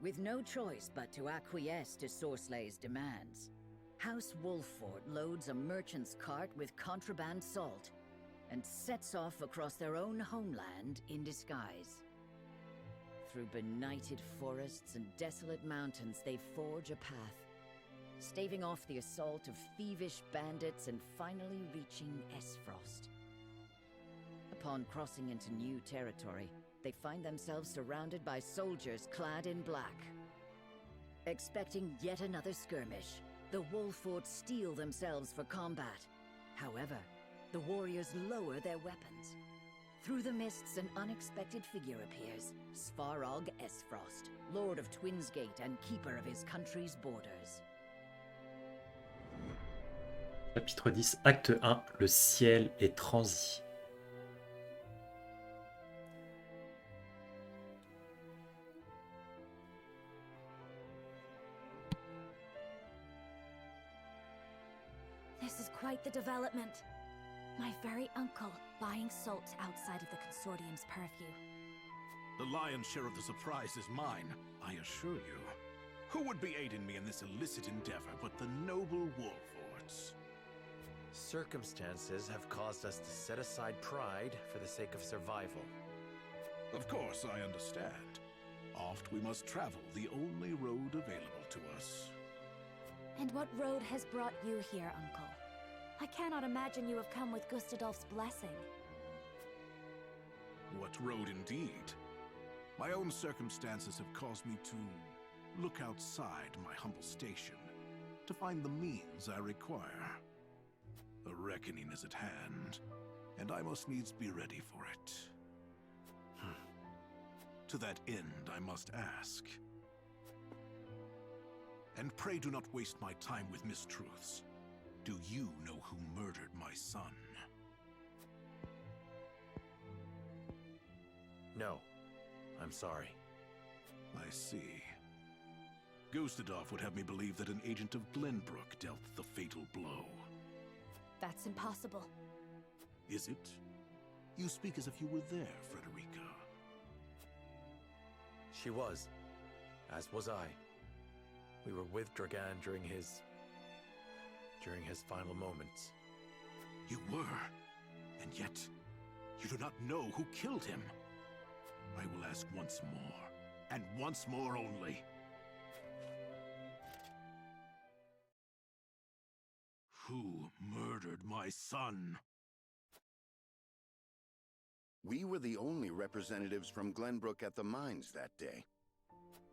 With no choice but to acquiesce to Sorslay's demands, House Wolffort loads a merchant's cart with contraband salt and sets off across their own homeland in disguise. Through benighted forests and desolate mountains, they forge a path, staving off the assault of thievish bandits and finally reaching Esfrost. Upon crossing into new territory, they find themselves surrounded by soldiers clad in black. Expecting yet another skirmish, the Wolffort steel themselves for combat. However, the warriors lower their weapons. Through the mists, an unexpected figure appears, Svarog Esfrost, Lord of Twinsgate and keeper of his country's borders. Chapitre 10, Acte 1, le ciel est transi. This is quite the development. My very uncle buying salt outside of the Consortium's purview. The lion's share of the surprise is mine, I assure you. Who would be aiding me in this illicit endeavor but the noble Wolfforts? Circumstances have caused us to set aside pride for the sake of survival. Of course, I understand. Oft we must travel the only road available to us. And what road has brought you here, Uncle? I cannot imagine you have come with Gustadolf's blessing. What road indeed? My own circumstances have caused me to look outside my humble station, to find the means I require. A reckoning is at hand, and I must needs be ready for it. To that end, I must ask. And pray do not waste my time with mistruths. Do you know who murdered my son? No, I'm sorry. I see. Gustadolf would have me believe that an agent of Glenbrook dealt the fatal blow. That's impossible. Is it? You speak as if you were there, Frederica. She was, as was I. We were with Dragan during his final moments. You were, and yet you do not know who killed him. I will ask once more, and once more only. Who murdered my son? We were the only representatives from Glenbrook at the mines that day.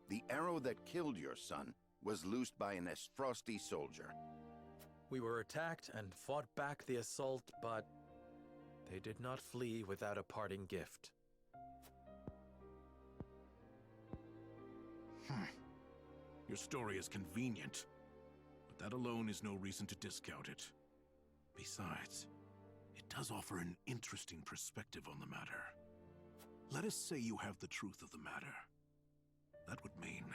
The arrow that killed your son was loosed by an Esfrosti soldier. We were attacked and fought back the assault, but they did not flee without a parting gift. Your story is convenient, but that alone is no reason to discount it. Besides, it does offer an interesting perspective on the matter. Let us say you have the truth of the matter. That would mean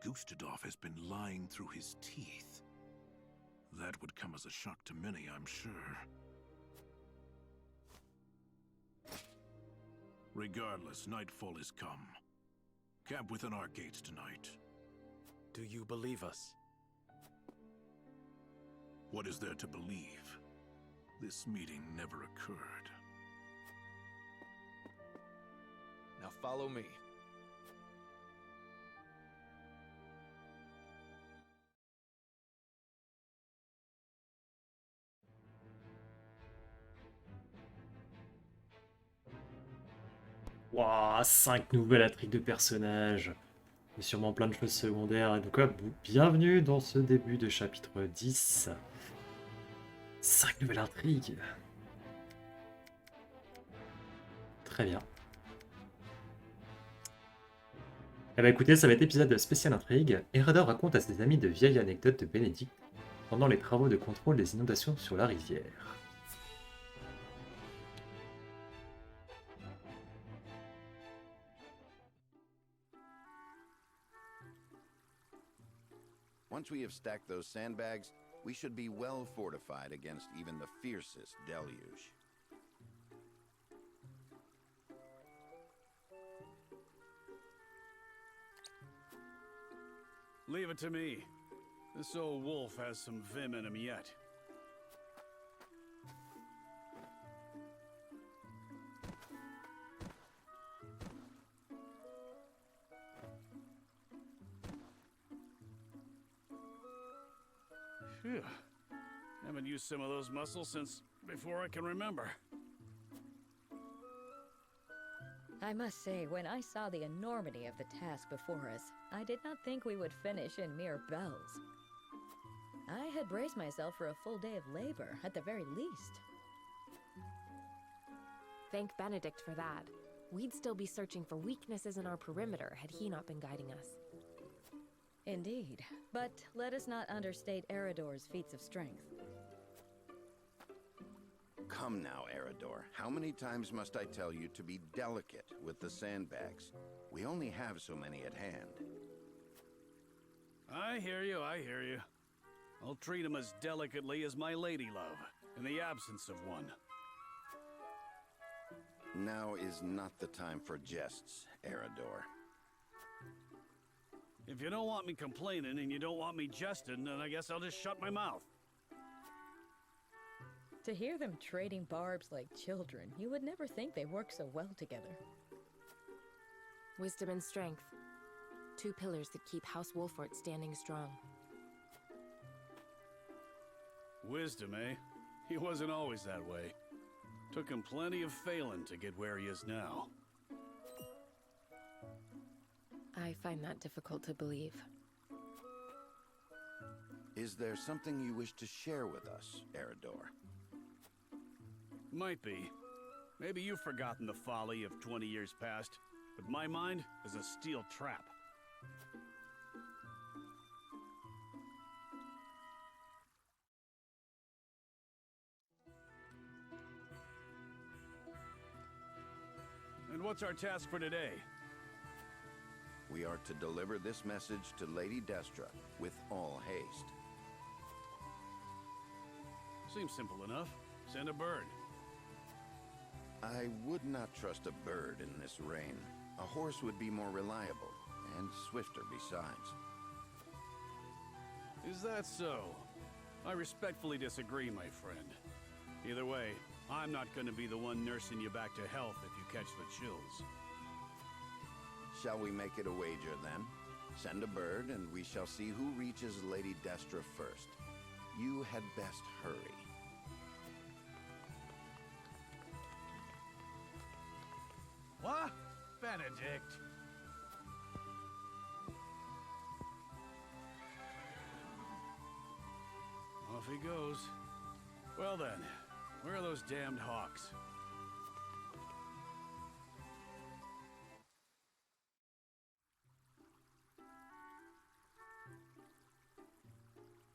Gustadolf has been lying through his teeth. That would come as a shock to many, I'm sure. Regardless, nightfall is come. Camp within our gates tonight. Do you believe us? What is there to believe? This meeting never occurred. Now follow me. Waouh, 5 nouvelles intrigues de personnages. Et sûrement plein de choses secondaires. Et donc, bienvenue dans ce début de chapitre 10. 5 nouvelles intrigues. Très bien. Eh bien écoutez, ça va être épisode spécial intrigue. Erador raconte à ses amis de vieilles anecdotes de Benedict pendant les travaux de contrôle des inondations sur la rivière. Once we have stacked those sandbags, we should be well fortified against even the fiercest deluge. Leave it to me. This old wolf has some vim in him yet. Phew. Haven't used some of those muscles since before I can remember. I must say, when I saw the enormity of the task before us, I did not think we would finish in mere bells. I had braced myself for a full day of labor, at the very least. Thank Benedict for that. We'd still be searching for weaknesses in our perimeter had he not been guiding us. Indeed, but let us not understate Erador's feats of strength. Come now, Erador. How many times must I tell you to be delicate with the sandbags? We only have so many at hand. I hear you, I hear you. I'll treat him as delicately as my lady love, in the absence of one. Now is not the time for jests, Erador. If you don't want me complaining and you don't want me jesting, then I guess I'll just shut my mouth. To hear them trading barbs like children, you would never think they work so well together. Wisdom and strength. Two pillars that keep House Wolffort standing strong. Wisdom, eh? He wasn't always that way. Took him plenty of failing to get where he is now. I find that difficult to believe. Is there something you wish to share with us, Erador? Might be. Maybe you've forgotten the folly of 20 years past, but my mind is a steel trap. And what's our task for today? We are to deliver this message to Lady Destra with all haste. Seems simple enough. Send a bird. I would not trust a bird in this rain. A horse would be more reliable, and swifter besides. Is that so? I respectfully disagree, my friend. Either way, I'm not going to be the one nursing you back to health if you catch the chills. Shall we make it a wager, then? Send a bird, and we shall see who reaches Lady Destra first. You had best hurry. What? Benedict? Off he goes. Well then, where are those damned hawks?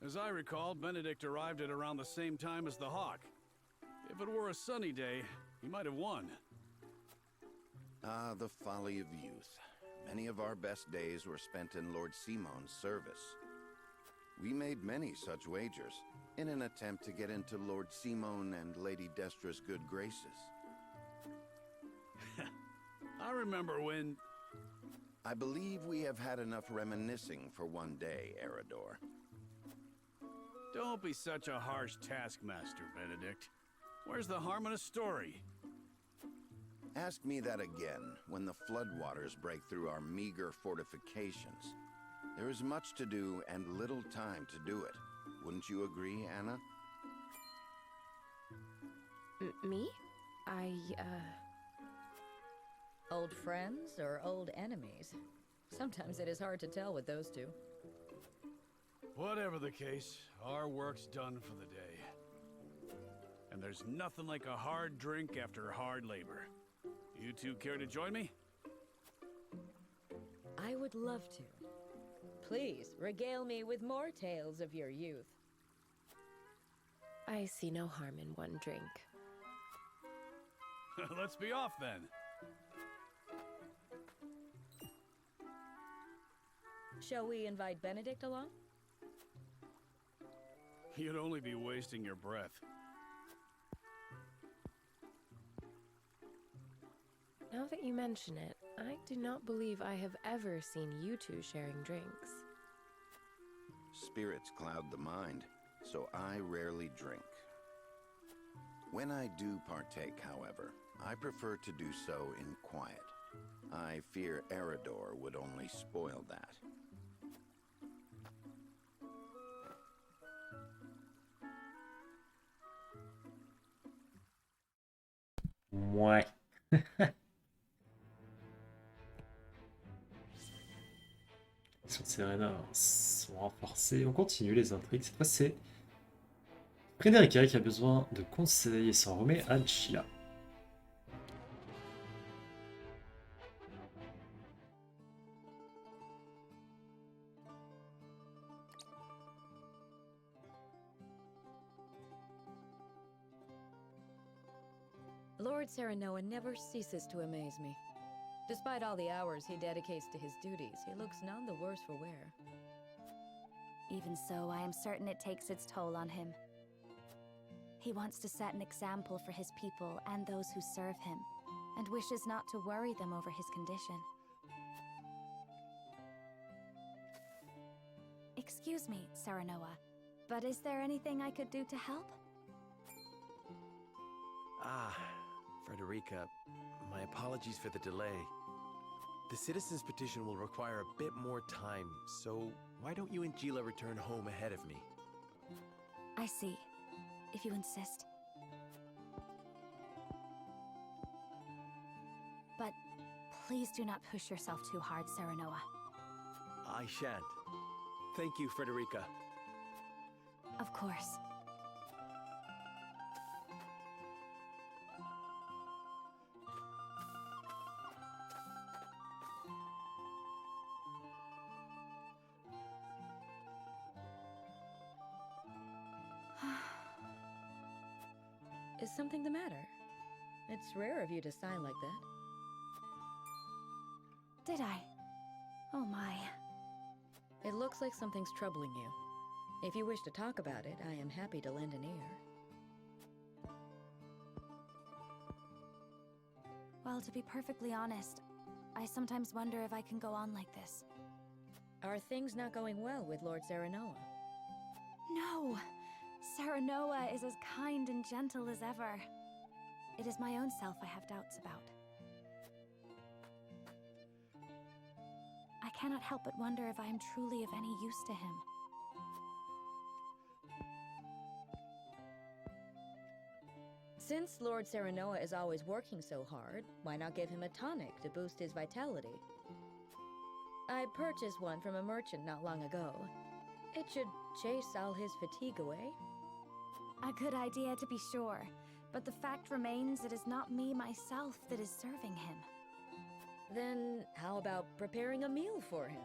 As I recall, Benedict arrived at around the same time as the hawk. If it were a sunny day, he might have won. Ah, the folly of youth. Many of our best days were spent in Lord Simon's service. We made many such wagers, in an attempt to get into Lord Simon and Lady Destra's good graces. I remember when... I believe we have had enough reminiscing for one day, Erador. Don't be such a harsh taskmaster, Benedict. Where's the harm in a story? Ask me that again when the floodwaters break through our meager fortifications. There is much to do and little time to do it. Wouldn't you agree, Anna? Me? Old friends or old enemies? Sometimes it is hard to tell with those two. Whatever the case, our work's done for the day. And there's nothing like a hard drink after hard labor. You two care to join me? I would love to. Please, regale me with more tales of your youth. I see no harm in one drink. Let's be off then. Shall we invite Benedict along? You'd only be wasting your breath. Now that you mention it, I do not believe I have ever seen you two sharing drinks. Spirits cloud the mind, so I rarely drink. When I do partake, however, I prefer to do so in quiet. I fear Erador would only spoil that. Ouais. Sur Serenor sont renforcés. On continue les intrigues. Cette fois, c'est Frederica qui a besoin de conseils et s'en remet à Geela. Lord Serenor never ceases to amaze me. Despite all the hours he dedicates to his duties, he looks none the worse for wear. Even so, I am certain it takes its toll on him. He wants to set an example for his people and those who serve him, and wishes not to worry them over his condition. Excuse me, Serenor, but is there anything I could do to help? Ah, Frederica, my apologies for the delay. The citizen's petition will require a bit more time, so why don't you and Geela return home ahead of me? I see, if you insist. But please do not push yourself too hard, Serenor. I shan't. Thank you, Frederica. Of course. Is something the matter? It's rare of you to sigh like that. Did I? Oh my. It looks like something's troubling you. If you wish to talk about it, I am happy to lend an ear. Well, to be perfectly honest, I sometimes wonder if I can go on like this. Are things not going well with Lord Serenor? No! Serenor is as kind and gentle as ever. It is my own self I have doubts about. I cannot help but wonder if I am truly of any use to him. Since Lord Serenor is always working so hard, why not give him a tonic to boost his vitality? I purchased one from a merchant not long ago. It should chase all his fatigue away. A good idea to be sure, but the fact remains it is not me myself that is serving him. Then how about preparing a meal for him?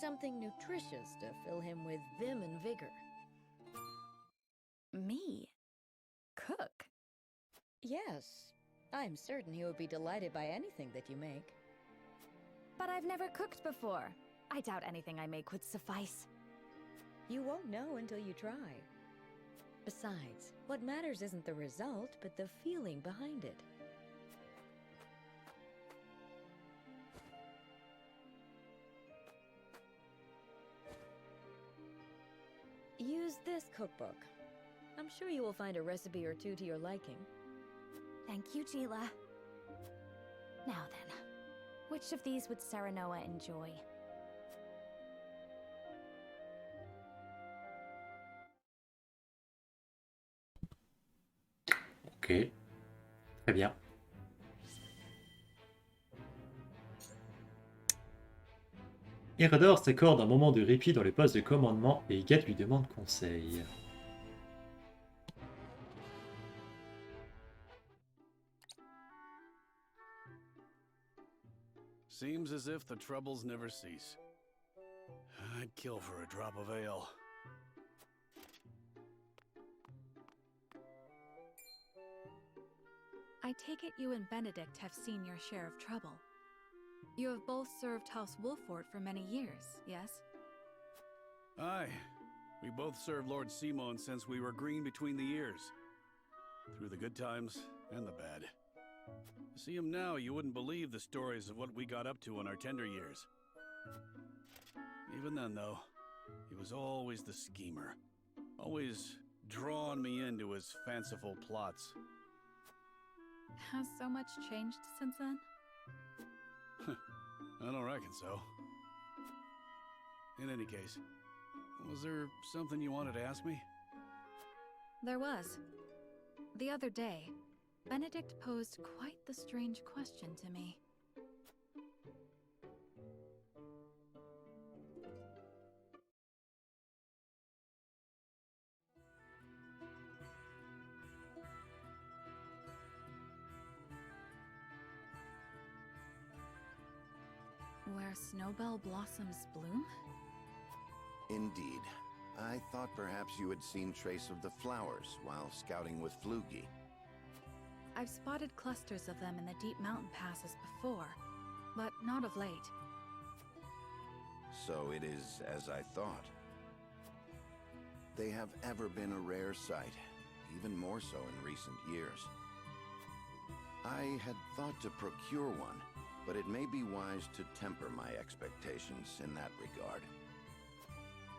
Something nutritious to fill him with vim and vigor. Me? Cook? Yes, I'm certain he would be delighted by anything that you make. But I've never cooked before. I doubt anything I make would suffice. You won't know until you try. Besides, what matters isn't the result, but the feeling behind it. Use this cookbook. I'm sure you will find a recipe or two to your liking. Thank you, Geela. Now then, which of these would Serenor enjoy? Ok. Très bien. Erador s'accorde un moment de répit dans le poste de commandement et Hughuette lui demande conseil. Seems as if the troubles never cease. I'd kill for a drop of ale. I take it you and Benedict have seen your share of trouble. You have both served House Wolffort for many years, yes? Aye. We both served Lord Simon since we were green between the ears. Through the good times and the bad. To see him now, you wouldn't believe the stories of what we got up to in our tender years. Even then, though, He was always the schemer. Always drawing me into his fanciful plots. Has so much changed since then? I don't reckon so. In any case, was there something you wanted to ask me? There was. The other day, Benedict posed quite the strange question to me. Where snowbell blossoms bloom? Indeed. I thought perhaps you had seen trace of the flowers while scouting with Flugy. I've spotted clusters of them in the deep mountain passes before, but not of late. So it is as I thought. They have ever been a rare sight, even more so in recent years. I had thought to procure one, but it may be wise to temper my expectations in that regard.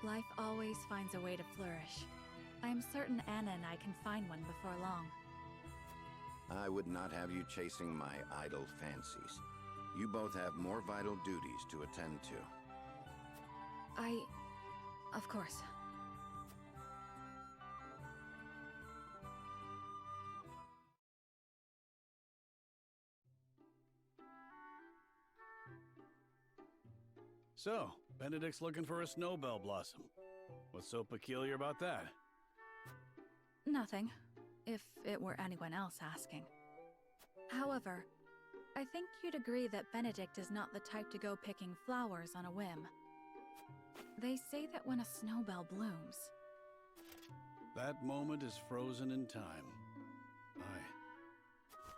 Life always finds a way to flourish. I am certain Anna and I can find one before long. I would not have you chasing my idle fancies. You both have more vital duties to attend to. Of course. So, Benedict's looking for a snowbell blossom. What's so peculiar about that? Nothing, if it were anyone else asking. However, I think you'd agree that Benedict is not the type to go picking flowers on a whim. They say that when a snowbell blooms... That moment is frozen in time.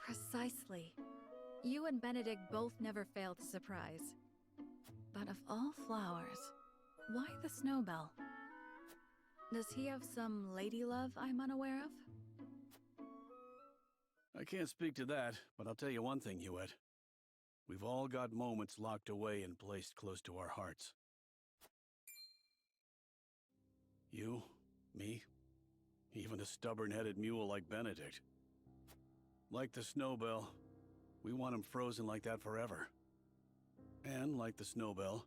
Precisely. You and Benedict both never fail to surprise. But of all flowers, why the snowbell? Does he have some lady love I'm unaware of? I can't speak to that, but I'll tell you one thing, Hughuette. We've all got moments locked away and placed close to our hearts. You, me, even a stubborn-headed mule like Benedict. Like the snowbell, we want him frozen like that forever. And, like the snowbell,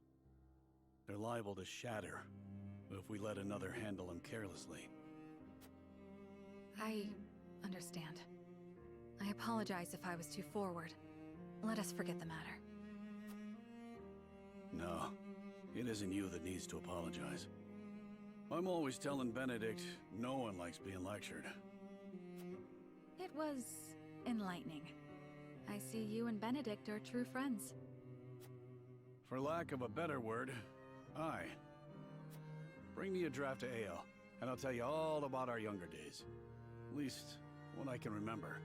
they're liable to shatter if we let another handle them carelessly. I understand. I apologize if I was too forward. Let us forget the matter. No, it isn't you that needs to apologize. I'm always telling Benedict no one likes being lectured. It was enlightening. I see you and Benedict are true friends. For lack of a better word, aye. Bring me a draft of ale, and I'll tell you all about our younger days. At least, what I can remember.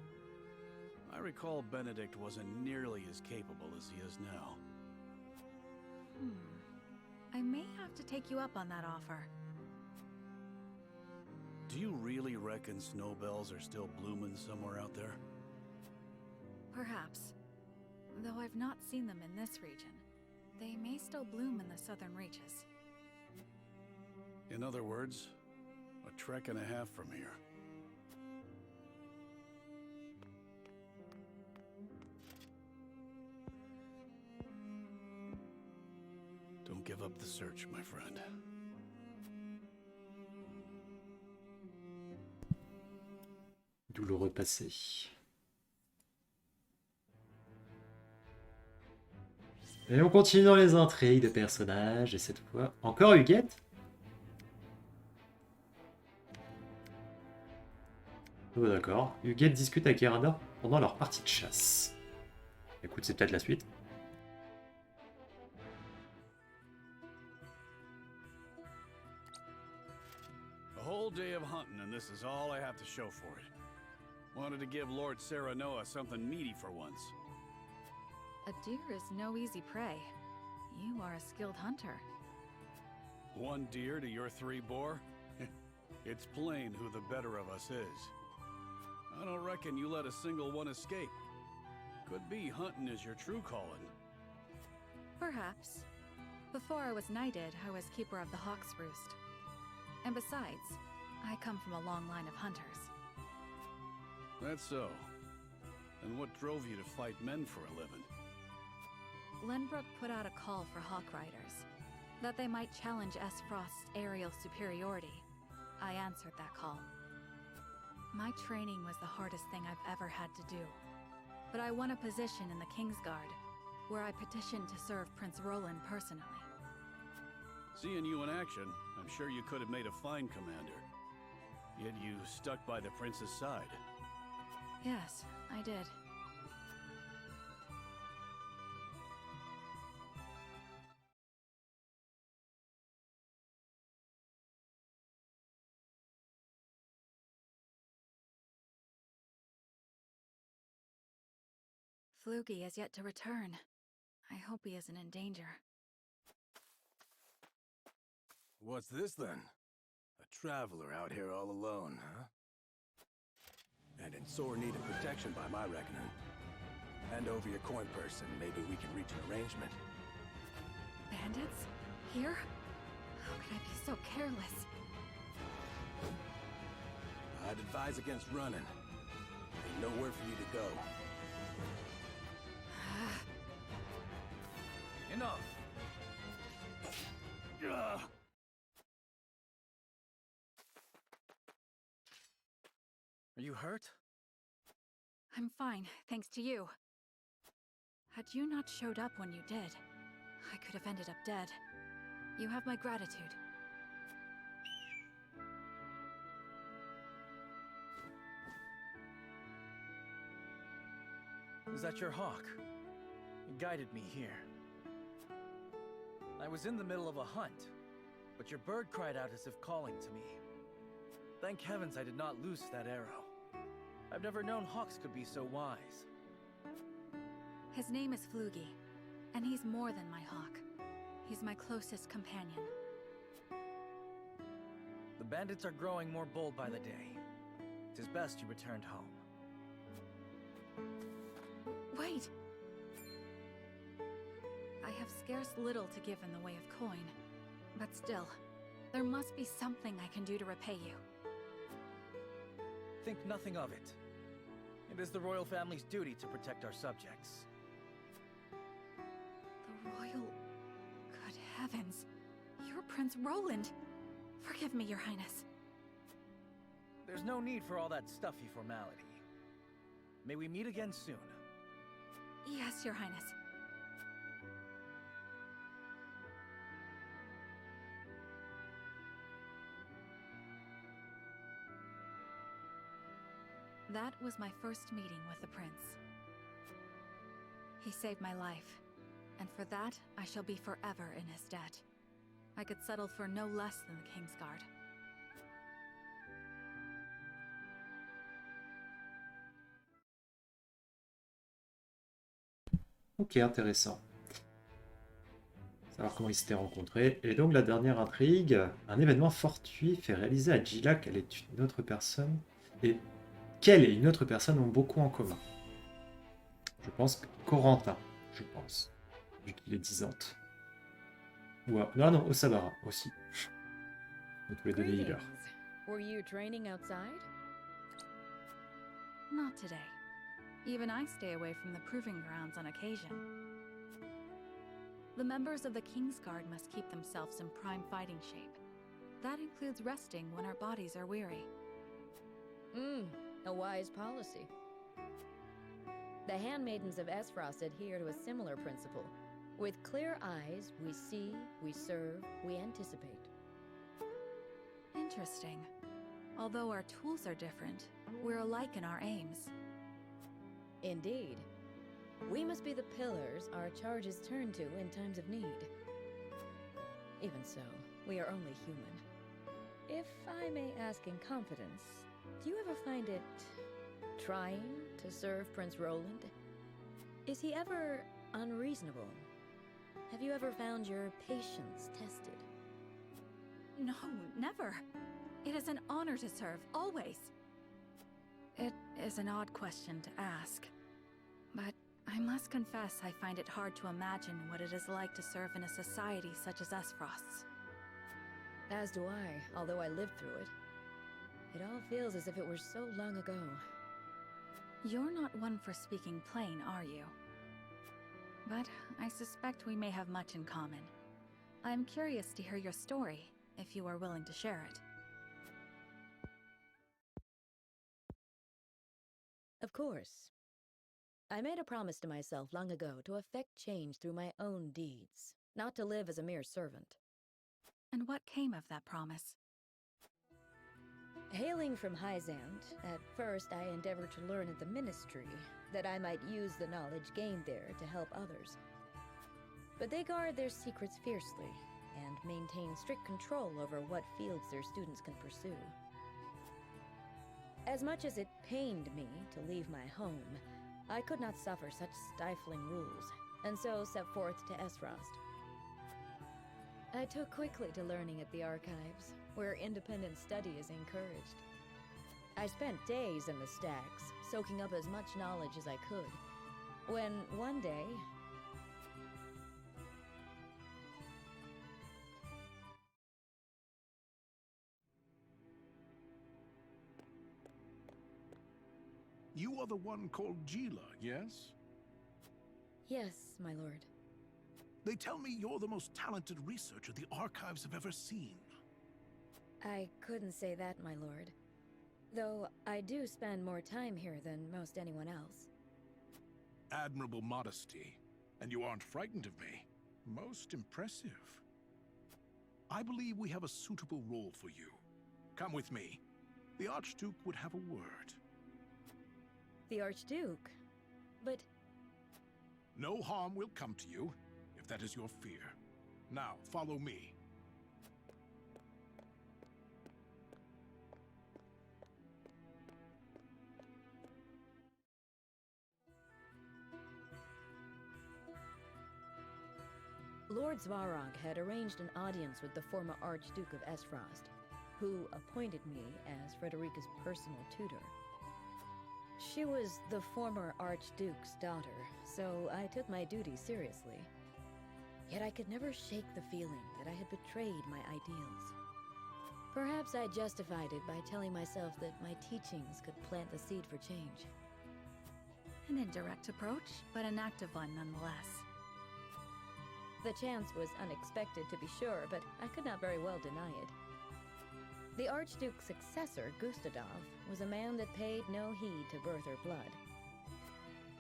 I recall Benedict wasn't nearly as capable as he is now. I may have to take you up on that offer. Do you really reckon snowbells are still blooming somewhere out there? Perhaps. Though I've not seen them in this region. They may still bloom in the southern reaches. In other words, a trek and a half from here. Don't give up the search, my friend. Douloureux passé. Et on continue dans les intrigues de personnages, et cette fois, encore Hughuette. Oh d'accord, Hughuette discute avec Erador pendant leur partie de chasse. Écoute, c'est peut-être la suite. A whole day of hunting, and this is all I have to show for it. Wanted to give Lord Serenor something meaty for once. A deer is no easy prey. You are a skilled hunter. One deer to your 3 boar? It's plain who the better of us is. I don't reckon you let a single one escape. Could be hunting is your true calling. Perhaps. Before I was knighted, I was keeper of the Hawk's Roost. And besides, I come from a long line of hunters. That's so. And what drove you to fight men for a living? Lenbrook put out a call for Hawk Riders, that they might challenge Frost's aerial superiority. I answered that call. My training was the hardest thing I've ever had to do. But I won a position in the Kingsguard, where I petitioned to serve Prince Roland personally. Seeing you in action, I'm sure you could have made a fine commander. Yet you stuck by the prince's side. Yes, I did. Flugy has yet to return. I hope he isn't in danger. What's this then? A traveler out here all alone, huh? And in sore need of protection by my reckoning. Hand over your coin purse and maybe we can reach an arrangement. Bandits? Here? How could I be so careless? I'd advise against running. Ain't nowhere for you to go. Enough! Are you hurt? I'm fine, thanks to you. Had you not showed up when you did, I could have ended up dead. You have my gratitude. Is that your hawk? It guided me here. I was in the middle of a hunt, but your bird cried out as if calling to me. Thank heavens I did not loose that arrow. I've never known hawks could be so wise. His name is Flugy, and he's more than my hawk. He's my closest companion. The bandits are growing more bold by the day. 'Tis best you returned home. Wait! I have scarce little to give in the way of coin, but still, there must be something I can do to repay you. Think nothing of it. It is the royal family's duty to protect our subjects. The royal... Good heavens! You're Prince Roland! Forgive me, Your Highness. There's no need for all that stuffy formality. May we meet again soon. Yes, Your Highness. That was my first meeting with the prince. He saved my life, and for that, I shall be forever in his debt. I could settle for no less than the Kingsguard. Ok, intéressant. Savoir comment ils s'étaient rencontrés. Et donc la dernière intrigue, un événement fortuit fait réaliser à Geela qu'elle est une autre personne et qu'elle et une autre personne ont beaucoup en commun. Je pense que Corentin, vu qu'il est disante. Ou non, Osabara aussi. Donc tous les deux des healers. Were you training outside? Not today. Even I stay away from the proving grounds on occasion. The members of the Kingsguard must keep themselves in prime fighting shape. That includes resting when our bodies are weary. A wise policy. The handmaidens of Esfrost adhere to a similar principle. With clear eyes, we see, we serve, we anticipate. Interesting. Although our tools are different, we're alike in our aims. Indeed. We must be the pillars our charges turn to in times of need. Even so, we are only human. If I may ask in confidence, do you ever find it trying to serve Prince Roland? Is he ever unreasonable? Have you ever found your patience tested? No, never. It is an honor to serve, always. It is an odd question to ask, but I must confess I find it hard to imagine what it is like to serve in a society such as Esfrost's. As do I, although I lived through it. It all feels as if it were so long ago. You're not one for speaking plain, are you? But I suspect we may have much in common. I'm curious to hear your story, if you are willing to share it. Of course. I made a promise to myself long ago to effect change through my own deeds, not to live as a mere servant. And what came of that promise? Hailing from Hyzant, at first I endeavored to learn at the Ministry, that I might use the knowledge gained there to help others. But they guard their secrets fiercely, and maintain strict control over what fields their students can pursue. As much as it pained me to leave my home, I could not suffer such stifling rules, and so set forth to Esfrost. I took quickly to learning at the archives, where independent study is encouraged. I spent days in the stacks, soaking up as much knowledge as I could, when one day... You are the one called Geela, yes? Yes, my lord. They tell me you're the most talented researcher the archives have ever seen. I couldn't say that, my lord. Though I do spend more time here than most anyone else. Admirable modesty. And you aren't frightened of me. Most impressive. I believe we have a suitable role for you. Come with me. The Archduke would have a word. The Archduke? But... No harm will come to you, if that is your fear. Now, follow me. Lord Svarog had arranged an audience with the former Archduke of Esfrost, who appointed me as Frederica's personal tutor. She was the former Archduke's daughter, so I took my duty seriously. Yet I could never shake the feeling that I had betrayed my ideals. Perhaps I justified it by telling myself that my teachings could plant the seed for change. An indirect approach, but an active one nonetheless. The chance was unexpected, to be sure, but I could not very well deny it. The Archduke's successor, Gustadov, was a man that paid no heed to birth or blood.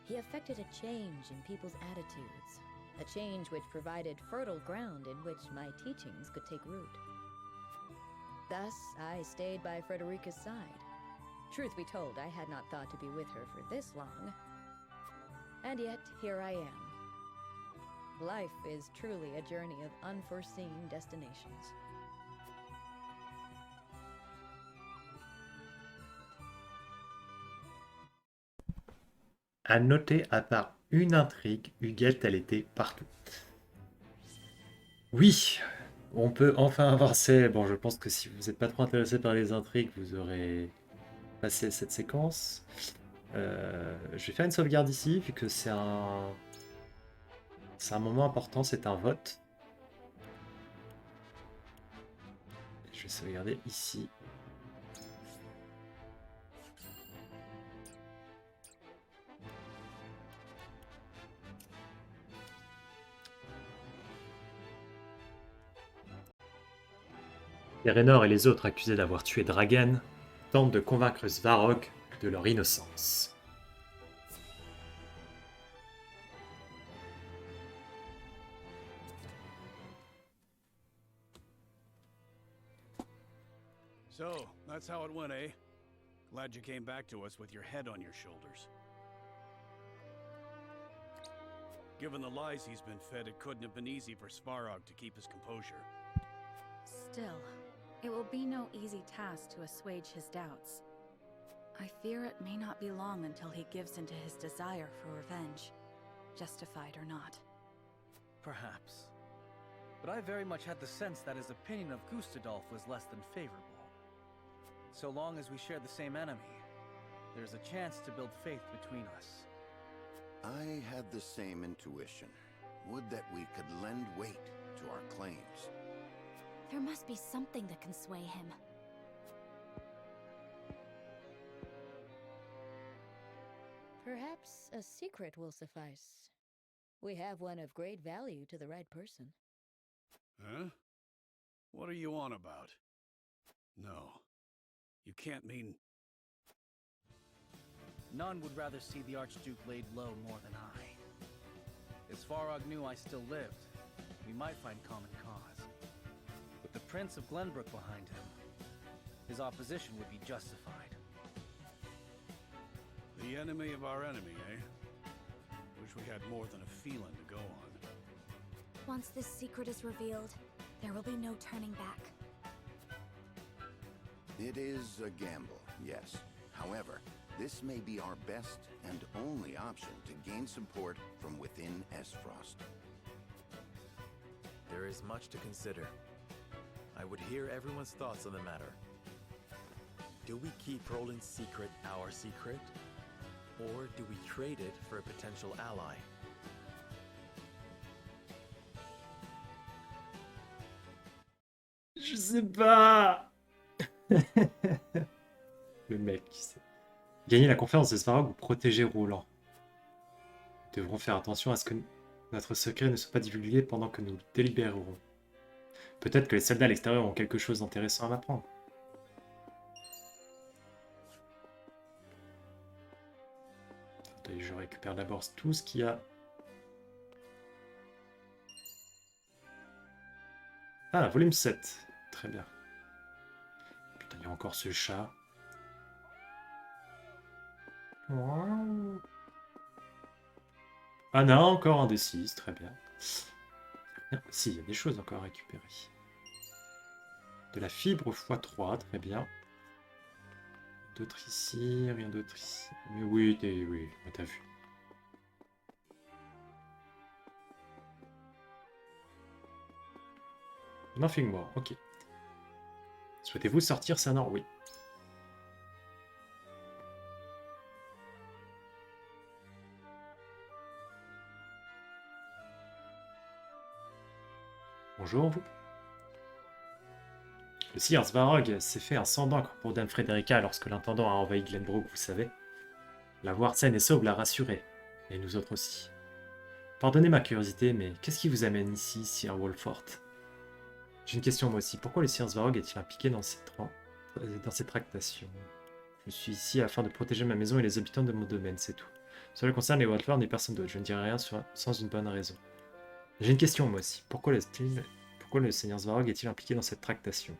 He effected a change in people's attitudes, a change which provided fertile ground in which my teachings could take root. Thus, I stayed by Frederica's side. Truth be told, I had not thought to be with her for this long. And yet, here I am. Life is truly a journey of unforeseen destinations. À noter, à part une intrigue, Hughuette, elle était partout. Oui, on peut enfin avancer. Bon, je pense que si vous n'êtes pas trop intéressé par les intrigues, vous aurez passé cette séquence. Je vais faire une sauvegarde ici, vu que c'est un moment important, c'est un vote. Je vais sauvegarder ici. Serenor et les autres accusés d'avoir tué Dragan tentent de convaincre Svarog de leur innocence. So, that's how it went, eh? Glad you came back to us with your head on your shoulders. Given the lies he's been fed, it couldn't have been easy for Svarog to keep his composure. Still, it will be no easy task to assuage his doubts. I fear it may not be long until he gives into his desire for revenge, justified or not. Perhaps. But I very much had the sense that his opinion of Gustadolf was less than favorable. So long as we share the same enemy, there's a chance to build faith between us. I had the same intuition. Would that we could lend weight to our claims. There must be something that can sway him. Perhaps a secret will suffice. We have one of great value to the right person. Huh? What are you on about? No. You can't mean... None would rather see the Archduke laid low more than I. If Svarog knew I still lived, we might find common cause. With the Prince of Glenbrook behind him, his opposition would be justified. The enemy of our enemy, eh? Wish we had more than a feeling to go on. Once this secret is revealed, there will be no turning back. It is a gamble, yes. However, this may be our best and only option to gain support from within Esfrost. There is much to consider. I would hear everyone's thoughts on the matter. Do we keep Roland's secret our secret? Or do we trade it for a potential ally? Je sais pas. Le mec qui sait. Gagner la confiance de Svarog ou protéger Roland. Nous devrons faire attention à ce que notre secret ne soit pas divulgué pendant que nous délibérerons. Peut-être que les soldats à l'extérieur ont quelque chose d'intéressant à m'apprendre. Attendez, je récupère d'abord tout ce qu'il y a. Ah, volume 7. Très bien. Putain, il y a encore ce chat. Wow. Anna, encore un des 6, très bien. Si, il y a des choses encore à récupérer. De la fibre x3, très bien. D'autres ici, rien d'autre ici. Mais oui, oui, t'as vu. Nothing more, ok. Souhaitez-vous sortir, Serenor? Oui. Bonjour, vous. Le sire Svarog s'est fait un sang d'encre pour Dame Frederica lorsque l'intendant a envahi Glenbrook, vous savez. La voir saine et sauve l'a rassuré, et nous autres aussi. Pardonnez ma curiosité, mais qu'est-ce qui vous amène ici, sire Wolffort? J'ai une question moi aussi. Pourquoi le sire Svarog est-il impliqué dans ces tractations? Je suis ici afin de protéger ma maison et les habitants de mon domaine, c'est tout. Cela concerne les Wolffort et personne d'autre. Je ne dirai rien sans une bonne raison. J'ai une question moi aussi. Pourquoi le seigneur Svarog est-il impliqué dans cette tractation?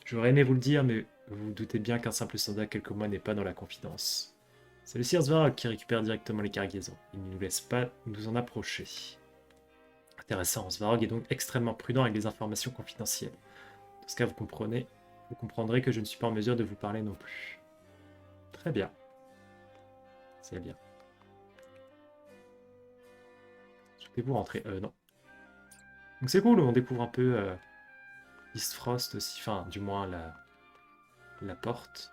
J'aurais aimé vous le dire, mais vous vous doutez bien qu'un simple soldat quelques mois n'est pas dans la confidence. C'est le sire Svarog qui récupère directement les cargaisons. Il ne nous laisse pas nous en approcher. Intéressant, Svarog est donc extrêmement prudent avec les informations confidentielles. Dans ce cas, vous comprendrez que je ne suis pas en mesure de vous parler non plus. Très bien. C'est bien. Souhaitez-vous rentrer? Non. Donc c'est cool, on découvre un peu East Frost aussi, enfin du moins la porte.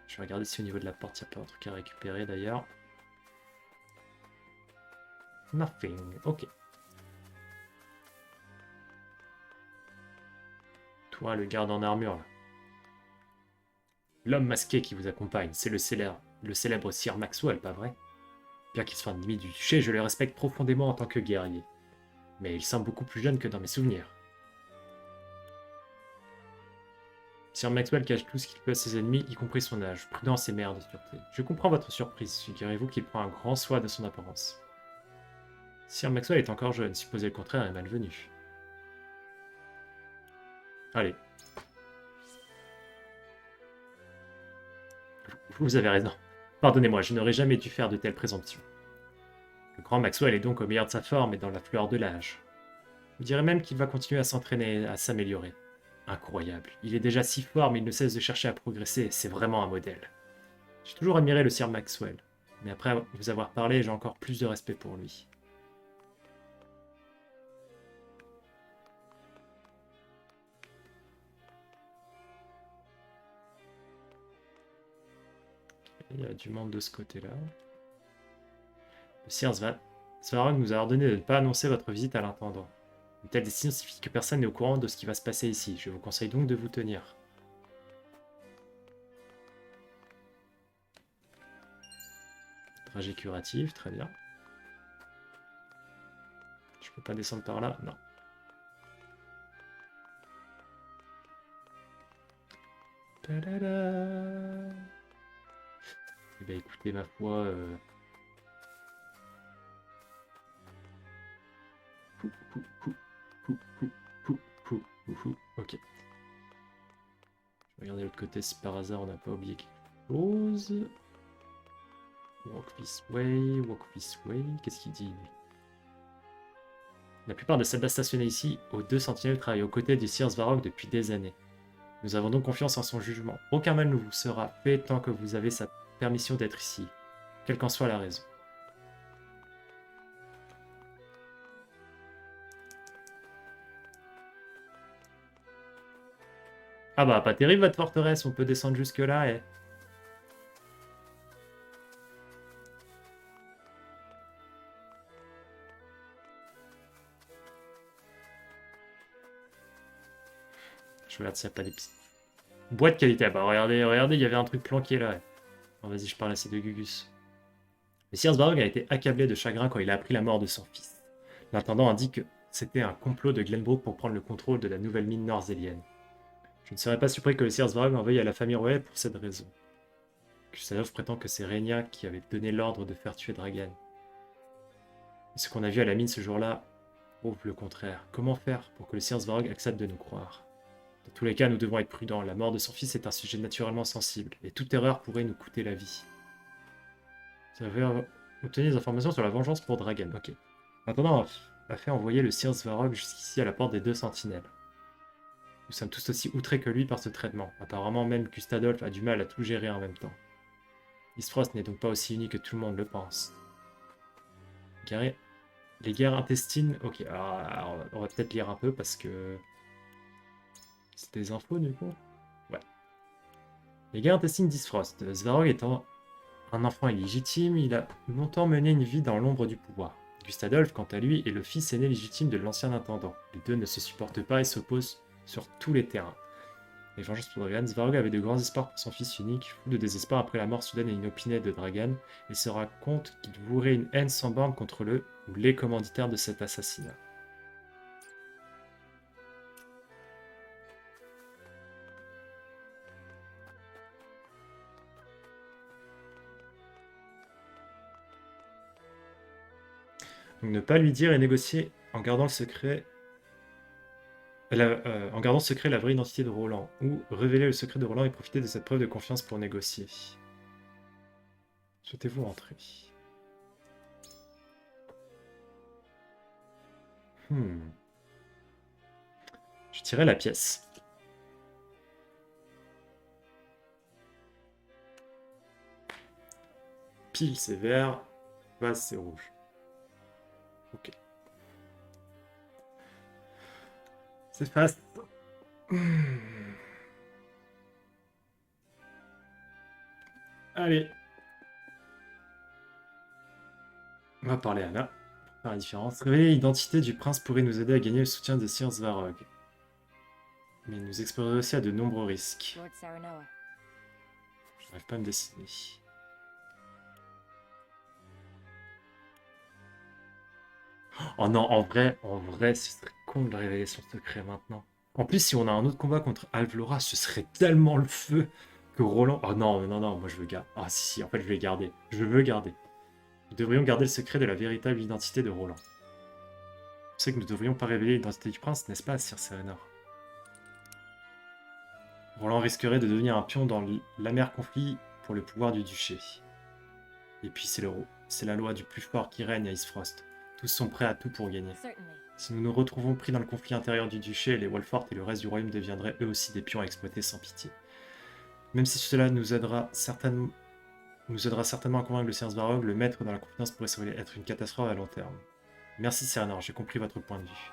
Je vais regarder si au niveau de la porte il n'y a pas un truc à récupérer d'ailleurs. Nothing, ok. Toi le garde en armure là. L'homme masqué qui vous accompagne, c'est le célèbre Sir Maxwell, pas vrai? Bien qu'il soit un ennemi du duché, je le respecte profondément en tant que guerrier. Mais il semble beaucoup plus jeune que dans mes souvenirs. Sir Maxwell cache tout ce qu'il peut à ses ennemis, y compris son âge, prudence et mère de sûreté. Je comprends votre surprise, figurez-vous qu'il prend un grand soin de son apparence. Sir Maxwell est encore jeune, supposer le contraire est malvenu. Allez. Vous avez raison. Pardonnez-moi, je n'aurais jamais dû faire de telles présomptions. Le grand Maxwell est donc au meilleur de sa forme et dans la fleur de l'âge. Je dirais même qu'il va continuer à s'entraîner, à s'améliorer. Incroyable. Il est déjà si fort, mais il ne cesse de chercher à progresser. C'est vraiment un modèle. J'ai toujours admiré le Sir Maxwell. Mais après vous avoir parlé, j'ai encore plus de respect pour lui. il y a du monde de ce côté-là. Le sire Svarog nous a ordonné de ne pas annoncer votre visite à l'intendant. Une telle décision signifie que personne n'est au courant de ce qui va se passer ici. Je vous conseille donc de vous tenir. Trajet curatif, très bien. Je peux pas descendre par là? Non. Ta-da-da. Eh bien, écoutez, ma foi... Ok. Je vais regarder l'autre côté si par hasard on n'a pas oublié quelque chose. Walk this way, walk this way. Qu'est-ce qu'il dit? La plupart des soldats stationnés ici, aux Deux Sentinelles, travaillent aux côtés du sire Svarog depuis des années. Nous avons donc confiance en son jugement. Aucun mal ne vous sera fait tant que vous avez sa permission d'être ici, quelle qu'en soit la raison. Ah bah, pas terrible votre forteresse, on peut descendre jusque là et... Je regarde s'il n'y a pas des petites... Bois de qualité, ah bah regardez, regardez, il y avait un truc planqué là. Bon, vas-y, je parle assez de Gugus. Le sire Svarog a été accablé de chagrin quand il a appris la mort de son fils. L'intendant indique que c'était un complot de Glenbrook pour prendre le contrôle de la nouvelle mine norzélienne. Je ne serais pas surpris que le sire Svarog envoie à la famille royale pour cette raison. Gustave prétend que c'est Renia qui avait donné l'ordre de faire tuer Dragan. Et ce qu'on a vu à la mine ce jour-là prouve le contraire. Comment faire pour que le sire Svarog accepte de nous croire? Dans tous les cas, nous devons être prudents. La mort de son fils est un sujet naturellement sensible, et toute erreur pourrait nous coûter la vie. Vous avez obtenu des informations sur la vengeance pour Dragan. Ok. Maintenant, on a fait envoyer le sire Svarog jusqu'ici à la porte des Deux Sentinelles. Nous sommes tous aussi outrés que lui par ce traitement. Apparemment, même Gustadolf a du mal à tout gérer en même temps. Isfrost n'est donc pas aussi uni que tout le monde le pense. Les guerres intestines... Ok, alors on va peut-être lire un peu parce que... C'est des infos du coup? Ouais. Les guerres intestines d'Isfrost. Svarog étant un enfant illégitime, il a longtemps mené une vie dans l'ombre du pouvoir. Gustadolf, quant à lui, est le fils aîné légitime de l'ancien intendant. Les deux ne se supportent pas et s'opposent sur tous les terrains. Les vengeances pour Dragan, Svarog avait de grands espoirs pour son fils unique. Fou de désespoir après la mort soudaine et inopinée de Dragan, il se rend compte qu'il vouerait une haine sans borne contre le ou les commanditaires de cet assassinat. Donc ne pas lui dire et négocier en gardant le secret en gardant secret la vraie identité de Roland, ou révéler le secret de Roland et profiter de cette preuve de confiance pour négocier. Souhaitez-vous entrer? Je tirais la pièce. Pile c'est vert, vase c'est rouge. Ok. C'est fast. Allez. On va parler à Anna. Pour faire la différence. Révéler l'identité du prince pourrait nous aider à gagner le soutien de sire Svarog. Mais nous exposerait aussi à de nombreux risques. Je n'arrive pas à me décider. Oh non, en vrai, ce serait con de révéler son secret maintenant. En plus, si on a un autre combat contre Alvlora, ce serait tellement le feu que Roland... Oh non, non, non, moi je veux garder... Ah si, en fait, je vais garder. Je veux garder. Nous devrions garder le secret de la véritable identité de Roland. Je sais que nous ne devrions pas révéler l'identité du prince, n'est-ce pas, sire Serenor? Roland risquerait de devenir un pion dans l'amer conflit pour le pouvoir du duché. Et puis c'est la loi du plus fort qui règne à Isfrost. Tous sont prêts à tout pour gagner. Si nous nous retrouvons pris dans le conflit intérieur du duché, les Wolffort et le reste du royaume deviendraient eux aussi des pions à exploiter sans pitié. Même si cela nous aidera certainement à convaincre le sire Svarog, le maître dans la confidence pourrait se révéler être une catastrophe à long terme. Merci Serenor, j'ai compris votre point de vue.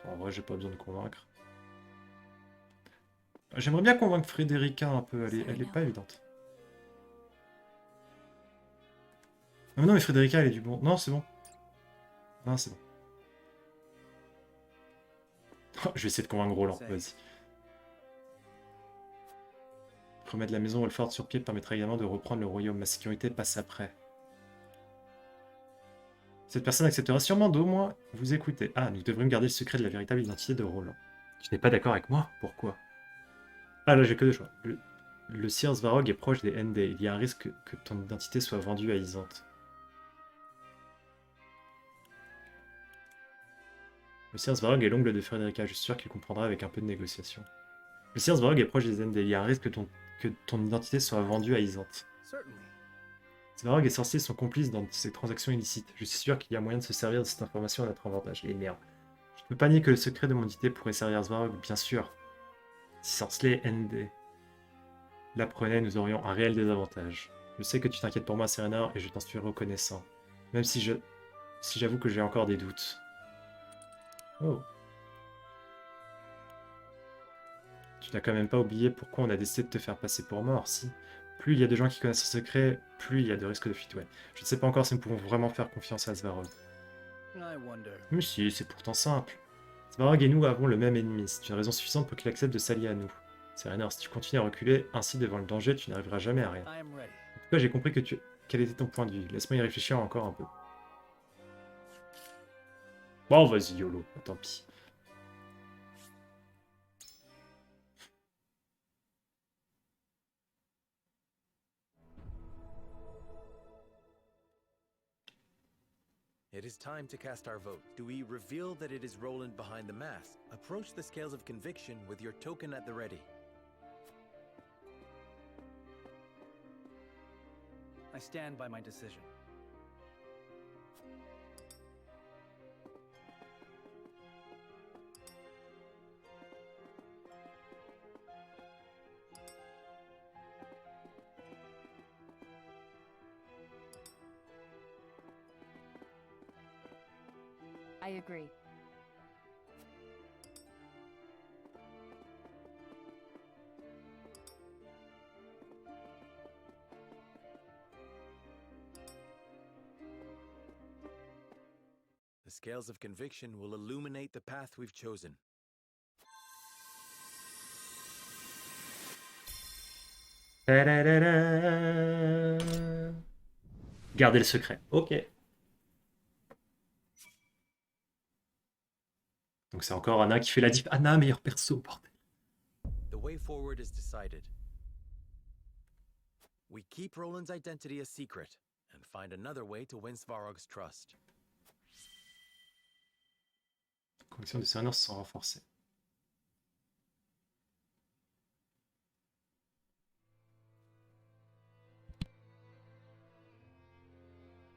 En vrai, j'ai pas besoin de convaincre. J'aimerais bien convaincre Frederica un peu, elle est pas évidente. Non, mais Frederica, elle est du bon. Non, c'est bon. Non, c'est bon. Je vais essayer de convaincre Roland, vas-y. Remettre la maison Wolffort sur pied permettra également de reprendre le royaume. Ma sécurité passe après. Cette personne acceptera sûrement d'au moins vous écouter. Ah, nous devrions garder le secret de la véritable identité de Roland. Tu n'es pas d'accord avec moi? Pourquoi? Ah, là, j'ai que deux choix. Le sire Svarog est proche des ND. Il y a un risque que ton identité soit vendue à Isante. Le sire Svarog est l'ongle de Frederica. Je suis sûr qu'il comprendra avec un peu de négociation. Le sire Svarog est proche des ND. Il y a un risque que ton identité soit vendue à Isante. Svarog et sorciers sont complices dans ces transactions illicites. Je suis sûr qu'il y a moyen de se servir de cette information à notre avantage. Et merde. Je ne peux pas nier que le secret de mon identité pourrait servir Svarog, bien sûr. Si Sorceler ND l'apprenait, nous aurions un réel désavantage. Je sais que tu t'inquiètes pour moi, Serenor, et je t'en suis reconnaissant. Même si j'avoue que j'ai encore des doutes. Oh. Tu n'as quand même pas oublié pourquoi on a décidé de te faire passer pour mort, si? Plus il y a de gens qui connaissent ce secret, plus il y a de risques de fuite, ouais. Je ne sais pas encore si nous pouvons vraiment faire confiance à Svarog. Mais si, c'est pourtant simple. Svarog et nous avons le même ennemi, c'est une raison suffisante pour qu'il accepte de s'allier à nous. Serenor, si tu continues à reculer ainsi devant le danger, tu n'arriveras jamais à rien. En tout cas, j'ai compris quel était ton point de vue. Laisse-moi y réfléchir encore un peu. Bon, vas-y, YOLO, tant pis. It is time to cast our vote. Do we reveal that it is Roland behind the mask? Approach the scales of conviction with your token at the ready. I stand by my decision. I agree. The scales of conviction will illuminate the path we've chosen. Gardez le secret. Ok. Donc c'est encore Anna qui fait la diff. Anna, meilleur perso, bordel. The way forward is decided. We keep Roland's identity a secret and find another way to win Svarog's trust. Les convictions de Serenor se sont renforcées.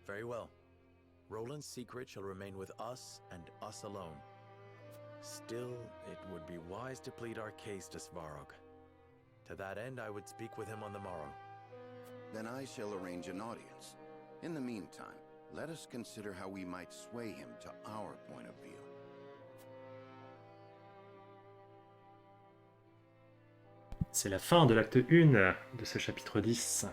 Very well. Roland's secret shall remain with us and us alone. Still, it would be wise to plead our case to Svarog. To that end, I would speak with him on the morrow. Then I shall arrange an audience. In the meantime, let us consider how we might sway him to our point of view. C'est la fin de l'acte 1 de ce chapitre 10.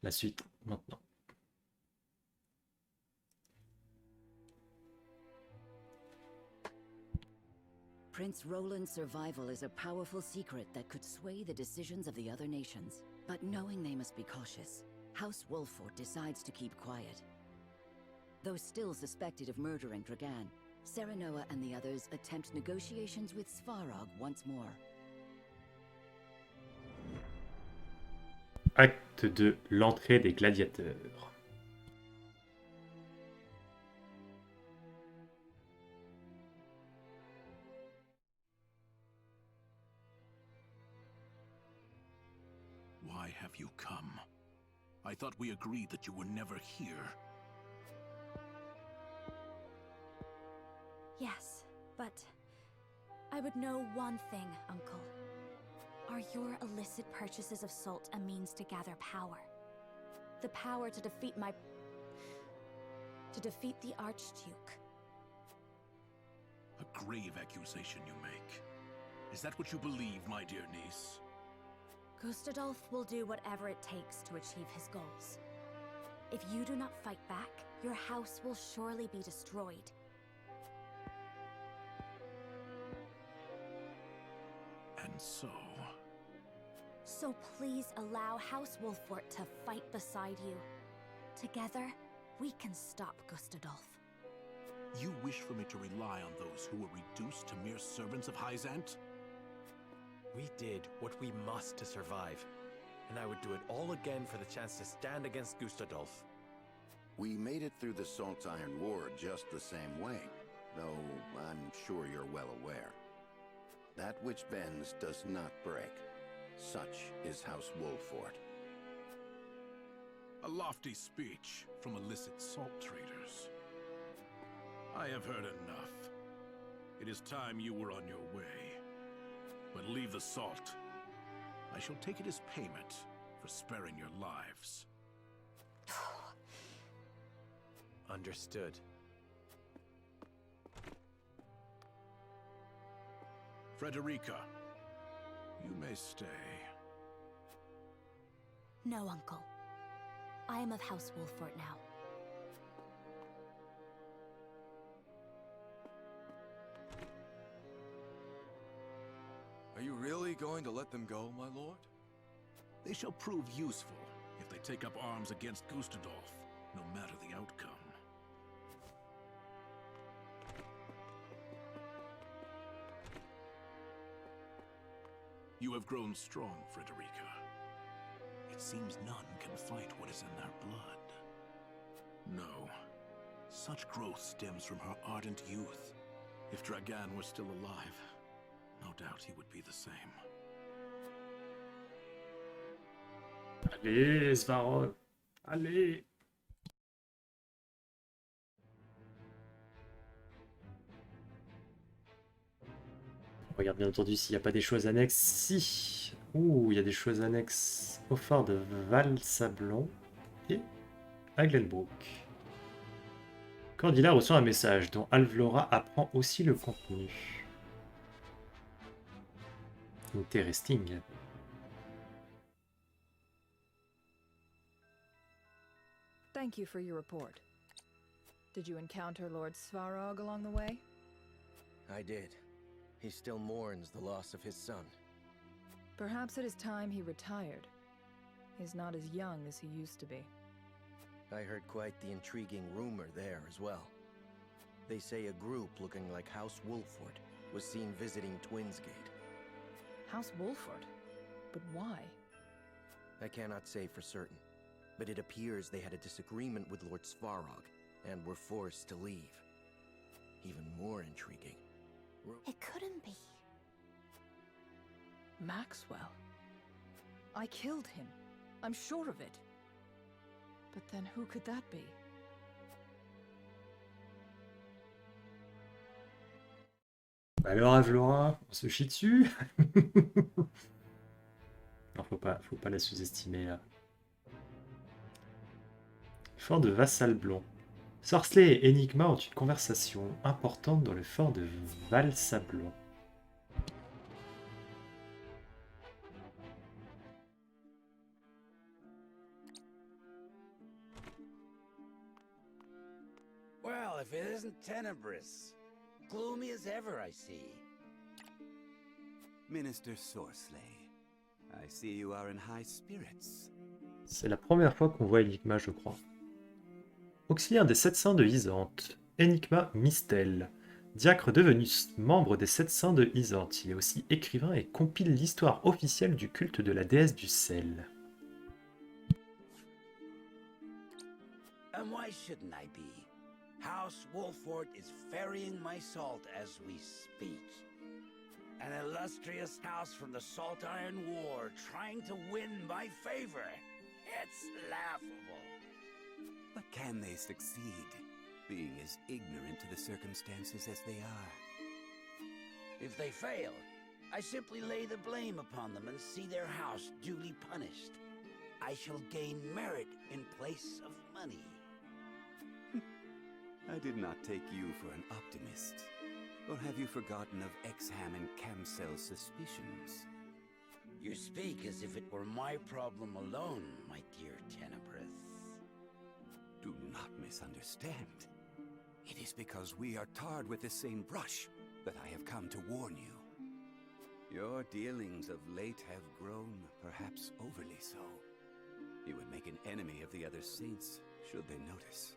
La suite, maintenant. Prince Roland's survival is a powerful secret that could sway the decisions of the other nations. But knowing they must be cautious, House Wolffort decides to keep quiet. Though still suspected of murdering Dragan, Serenor and the others attempt negotiations with Svarog once more. Acte 2, l'entrée des gladiateurs. Why have you come? I thought we agreed that you were never here. Yes, but I would know one thing, Uncle. Are your illicit purchases of salt a means to gather power? The power to defeat the Archduke. A grave accusation you make. Is that what you believe, my dear niece? Gustadolf will do whatever it takes to achieve his goals. If you do not fight back, your house will surely be destroyed. And so... So please allow House Wolffort to fight beside you. Together, we can stop Gustadolf. You wish for me to rely on those who were reduced to mere servants of Hyzant? We did what we must to survive, and I would do it all again for the chance to stand against Gustadolf. We made it through the Salt Iron War just the same way, though I'm sure you're well aware. That which bends does not break. Such is House Wolffort. A lofty speech from illicit salt traders. I have heard enough. It is time you were on your way. But leave the salt. I shall take it as payment for sparing your lives. Understood. Frederica, you may stay. No, Uncle. I am of House Wolffort now. Are you really going to let them go, my lord? They shall prove useful if they take up arms against Gustadolf, no matter the outcome. You have grown strong, Frederica. It seems none can fight what is in their blood. No. Such growth stems from her ardent youth. If Dragan were still alive, no doubt he would be the same. Allez, Svarog. Allez. Regarde bien entendu s'il n'y a pas des choses annexes. Si. Ouh, il y a des choses annexes au fort de Valsablon et à Glenbrook. Cordilla reçoit un message dont Alvlora apprend aussi le contenu. Interesting. Thank you for your report. Did you encounter Lord Svarog along the way? I did. He still mourns the loss of his son. Perhaps it is time he retired. He's not as young as he used to be. I heard quite the intriguing rumor there as well. They say a group looking like House Wolffort was seen visiting Twinsgate. House Wolffort? But why? I cannot say for certain, but it appears they had a disagreement with Lord Svarog and were forced to leave. Even more intriguing. It couldn't be. Maxwell. I killed him. I'm sure of it. But then who could that be? Alors Alvlora, on se chie dessus. Non, faut pas la sous-estimer là. Fort de Valsablon. Sorcelet et Enigma ont une conversation importante dans le fort de Valsablon. Well, if it isn't tenebrous. Gloomy as ever, I see. Minister Sorcelet, I see you are in high spirits. C'est la première fois qu'on voit Enigma, je crois. Auxiliaire des 7 saints de Ysante, Enigma Mistel. Diacre devenu membre des 7 saints de Ysante. Il est aussi écrivain et compile l'histoire officielle du culte de la déesse du ciel. And why shouldn't I be? House Wolffort is ferrying my salt as we speak. An illustrious house from the Salt Iron War trying to win my favor. It's laughable. But can they succeed, being as ignorant to the circumstances as they are? If they fail, I simply lay the blame upon them and see their house duly punished. I shall gain merit in place of money. I did not take you for an optimist. Or have you forgotten of Exham and Camcel's suspicions? You speak as if it were my problem alone, my dear Tenebrith. Do not misunderstand. It is because we are tarred with the same brush that I have come to warn you. Your dealings of late have grown, perhaps overly so. You would make an enemy of the other saints, should they notice.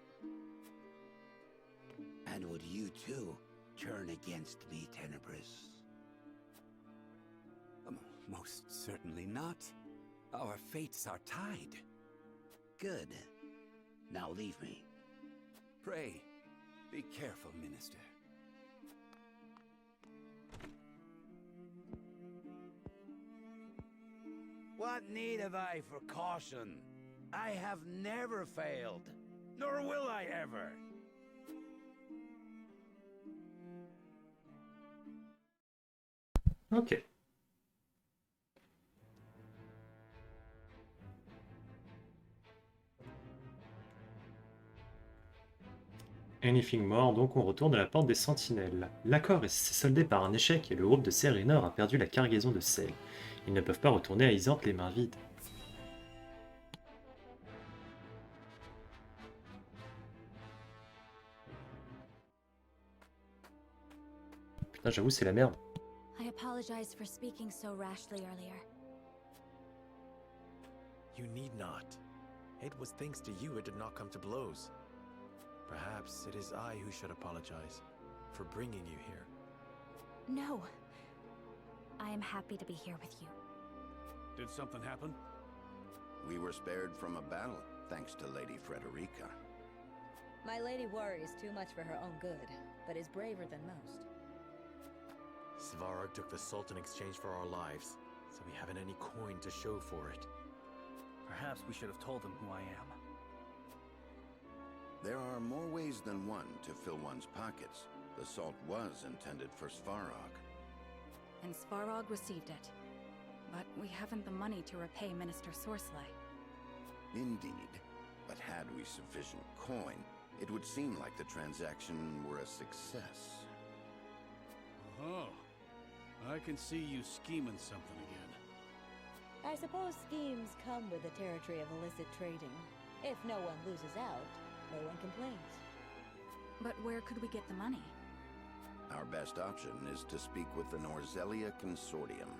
And would you too turn against me, Tenebrous? Most certainly not. Our fates are tied. Good. Now leave me. Pray, be careful, Minister. What need have I for caution? I have never failed, nor will I ever. Ok. Anything more, donc on retourne à la porte des Sentinelles. L'accord s'est soldé par un échec et le groupe de Serenor a perdu la cargaison de sel. Ils ne peuvent pas retourner à Isante les mains vides. Putain, j'avoue, c'est la merde. I apologize for speaking so rashly earlier. You need not. It was thanks to you it did not come to blows. Perhaps it is I who should apologize for bringing you here. No. I am happy to be here with you. Did something happen? We were spared from a battle, thanks to Lady Frederica. My lady worries too much for her own good, but is braver than most. Svarog took the salt in exchange for our lives, so we haven't any coin to show for it. Perhaps we should have told him who I am. There are more ways than one to fill one's pockets. The salt was intended for Svarog. And Svarog received it. But we haven't the money to repay Minister Sorcelet. Indeed. But had we sufficient coin, it would seem like the transaction were a success. Oh. I can see you scheming something again. I suppose schemes come with the territory of illicit trading. If no one loses out, no one complains. But where could we get the money? Our best option is to speak with the Norzélia Consortium.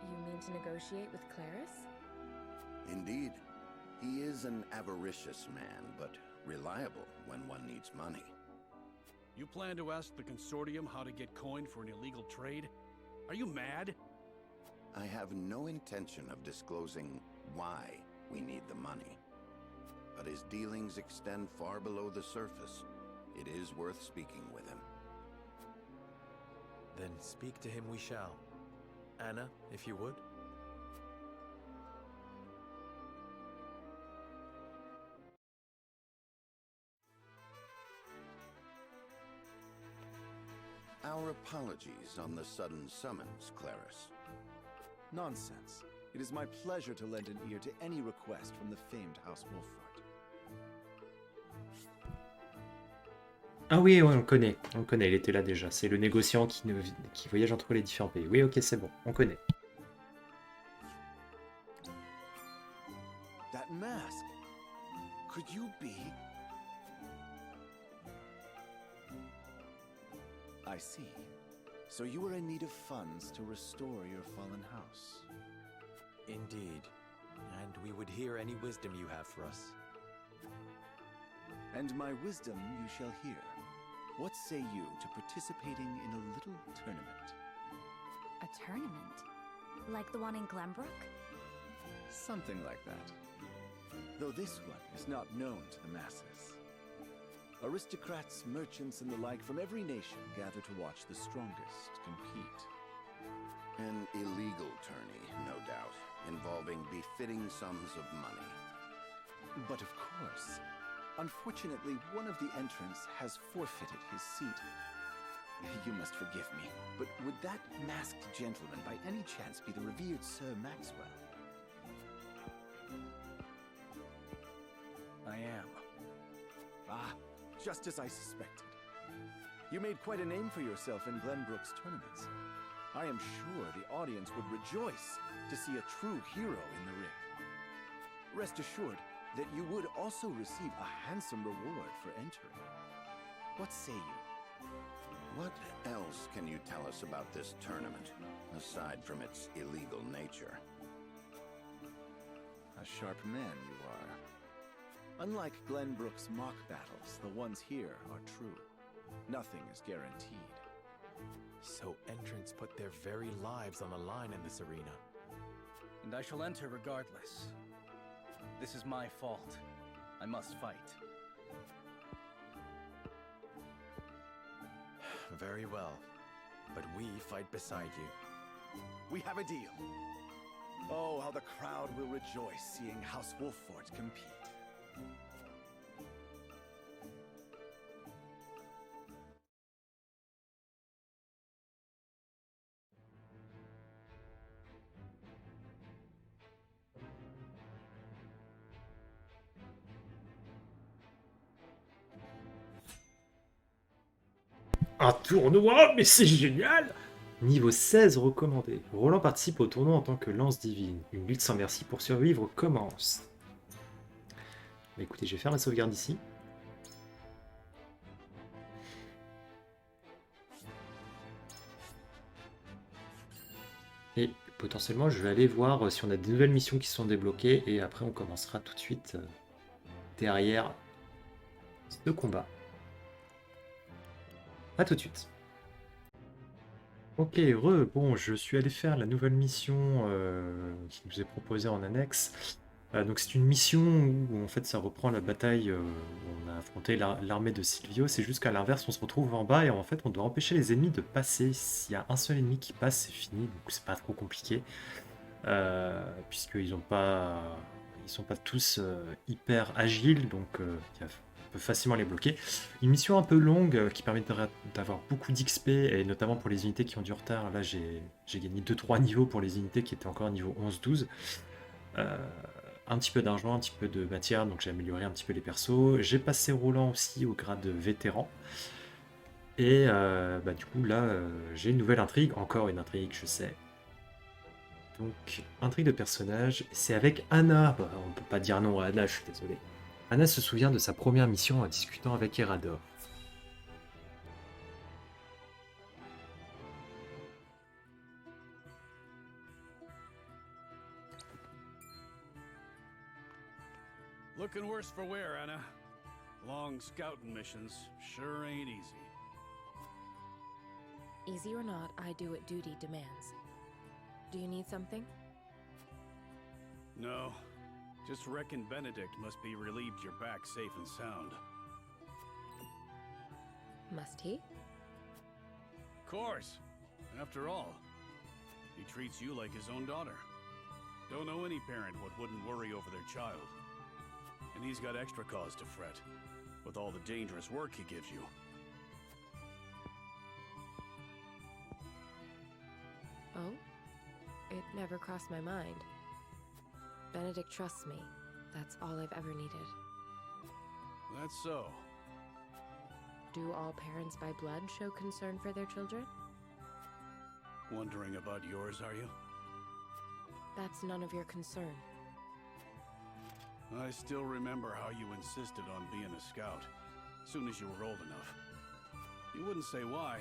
You mean to negotiate with Claris? Indeed. He is an avaricious man, but reliable when one needs money. You plan to ask the Consortium how to get coin for an illegal trade? Are you mad? I have no intention of disclosing why we need the money. But his dealings extend far below the surface. It is worth speaking with him. Then speak to him we shall. Anna, if you would. Our apologies on the sudden summons, Claris. Nonsense. It is my pleasure to lend an ear to any request from the famed House Wolffort. Ah oui, ouais, on le connaît, il était là déjà. C'est le négociant qui voyage entre les différents pays. Oui, ok, c'est bon, on connaît. That mask. Could you be? I see. So you were in need of funds to restore your fallen house. Indeed. And we would hear any wisdom you have for us. And my wisdom you shall hear. What say you to participating in a little tournament? A tournament? Like the one in Glenbrook? Something like that. Though this one is not known to the masses. Aristocrats, merchants, and the like from every nation gather to watch the strongest compete. An illegal tourney, no doubt, involving befitting sums of money. But of course. Unfortunately, one of the entrants has forfeited his seat. You must forgive me, but would that masked gentleman by any chance be the revered Sir Maxwell? I am. Ah, just as I suspected. You made quite a name for yourself in Glenbrook's tournaments. I am sure the audience would rejoice to see a true hero in the ring. Rest assured that you would also receive a handsome reward for entering. What say you? What else can you tell us about this tournament, aside from its illegal nature? A sharp man you are. Unlike Glenbrook's mock battles, the ones here are true. Nothing is guaranteed. So entrants put their very lives on the line in this arena. And I shall enter regardless. This is my fault. I must fight. Very well. But we fight beside you. We have a deal. Oh, how the crowd will rejoice seeing House Wolffort compete. Un tournoi, mais c'est génial! Niveau 16 recommandé. Roland participe au tournoi en tant que lance divine. Une lutte sans merci pour survivre commence. Bah écoutez, je vais faire ma sauvegarde ici. Et potentiellement, je vais aller voir si on a des nouvelles missions qui sont débloquées. Et après, on commencera tout de suite derrière ce combat. A tout de suite. Ok, bon, je suis allé faire la nouvelle mission qui nous est proposée en annexe. Donc c'est une mission où en fait ça reprend la bataille où on a affronté l'armée de Silvio. C'est juste qu'à l'inverse, on se retrouve en bas et en fait on doit empêcher les ennemis de passer. S'il y a un seul ennemi qui passe, c'est fini, donc c'est pas trop compliqué. Puisqu'ils sont pas tous hyper agiles, donc on peut facilement les bloquer. Une mission un peu longue qui permettra d'avoir beaucoup d'XP et notamment pour les unités qui ont du retard. Là j'ai gagné 2-3 niveaux pour les unités qui étaient encore niveau 11-12. Un petit peu d'argent, un petit peu de matière, donc j'ai amélioré un petit peu les persos. J'ai passé Roland aussi au grade vétéran. Et du coup là j'ai une nouvelle intrigue, encore une intrigue je sais. Donc intrigue de personnage, c'est avec Anna. Bah, on peut pas dire non à Anna, je suis désolé. Anna se souvient de sa première mission en discutant avec Erador. Looking worse for wear, Anna. Long scouting missions sure ain't easy. Easy or not, I do what duty demands. Do you need something? No. Just reckon Benedict must be relieved you're back safe and sound. Must he? Course. After all, he treats you like his own daughter. Don't know any parent what wouldn't worry over their child. And he's got extra cause to fret, with all the dangerous work he gives you. Oh? It never crossed my mind. Benedict trusts me. That's all I've ever needed. That's so. Do all parents by blood show concern for their children? Wondering about yours, are you? That's none of your concern. I still remember how you insisted on being a scout, as soon as you were old enough. You wouldn't say why,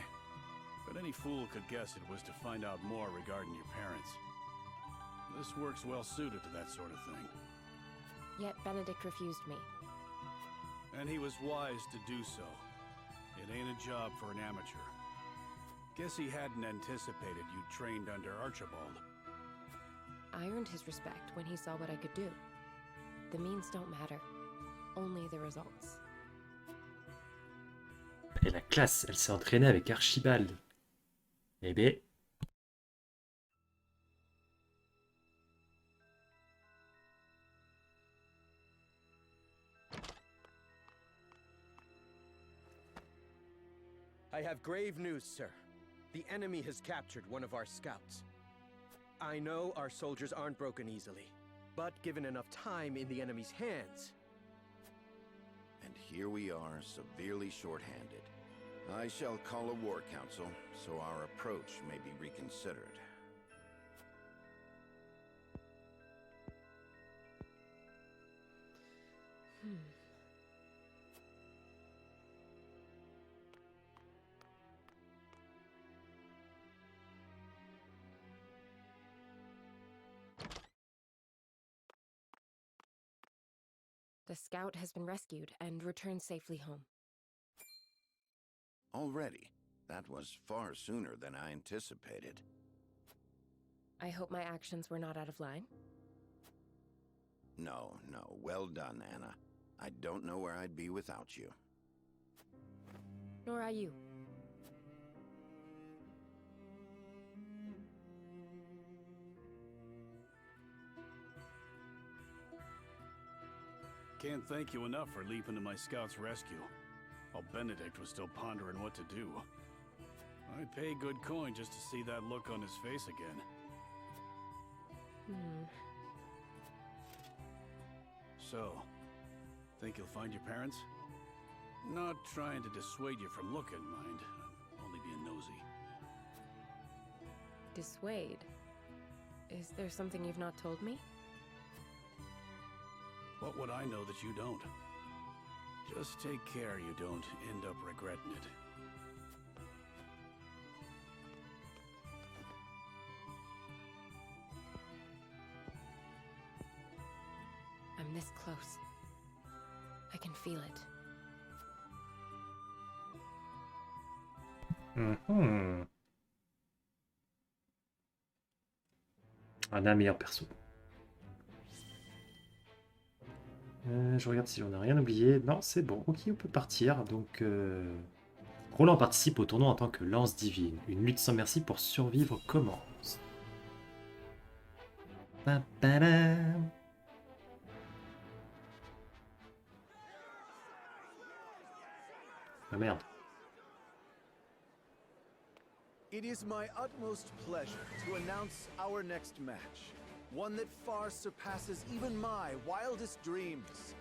but any fool could guess it was to find out more regarding your parents. This work's well suited to that sort of thing. Yet Benedict refused me. And he was wise to do so. It ain't a job for an amateur. Guess he hadn't anticipated you'd trained under Archibald. I earned his respect when he saw what I could do. The means don't matter. Only the results. Et la classe, elle s'est entraînée avec Archibald. Eh ben... I have grave news, sir. The enemy has captured one of our scouts. I know our soldiers aren't broken easily, but given enough time in the enemy's hands... And here we are, severely short-handed. I shall call a war council, so our approach may be reconsidered. The scout has been rescued and returned safely home. Already? That was far sooner than I anticipated. I hope my actions were not out of line. No, well done, Anna. I don't know where I'd be without you. Nor are you. Can't thank you enough for leaping to my scout's rescue, while Benedict was still pondering what to do. I'd pay good coin just to see that look on his face again. So, think you'll find your parents? Not trying to dissuade you from looking, mind. I'm only being nosy. Dissuade? Is there something you've not told me? What would I know that you don't? Just take care you don't end up regretting it. I'm this close. I can feel it. Anna, meilleur perso. Je regarde si on n'a rien oublié. Non, c'est bon. Ok, on peut partir. Donc, Roland participe au tournoi en tant que lance divine. Une lutte sans merci pour survivre commence. Ah merde. It is my utmost pleasure to announce our next match. One that far surpasses even my wildest dreams.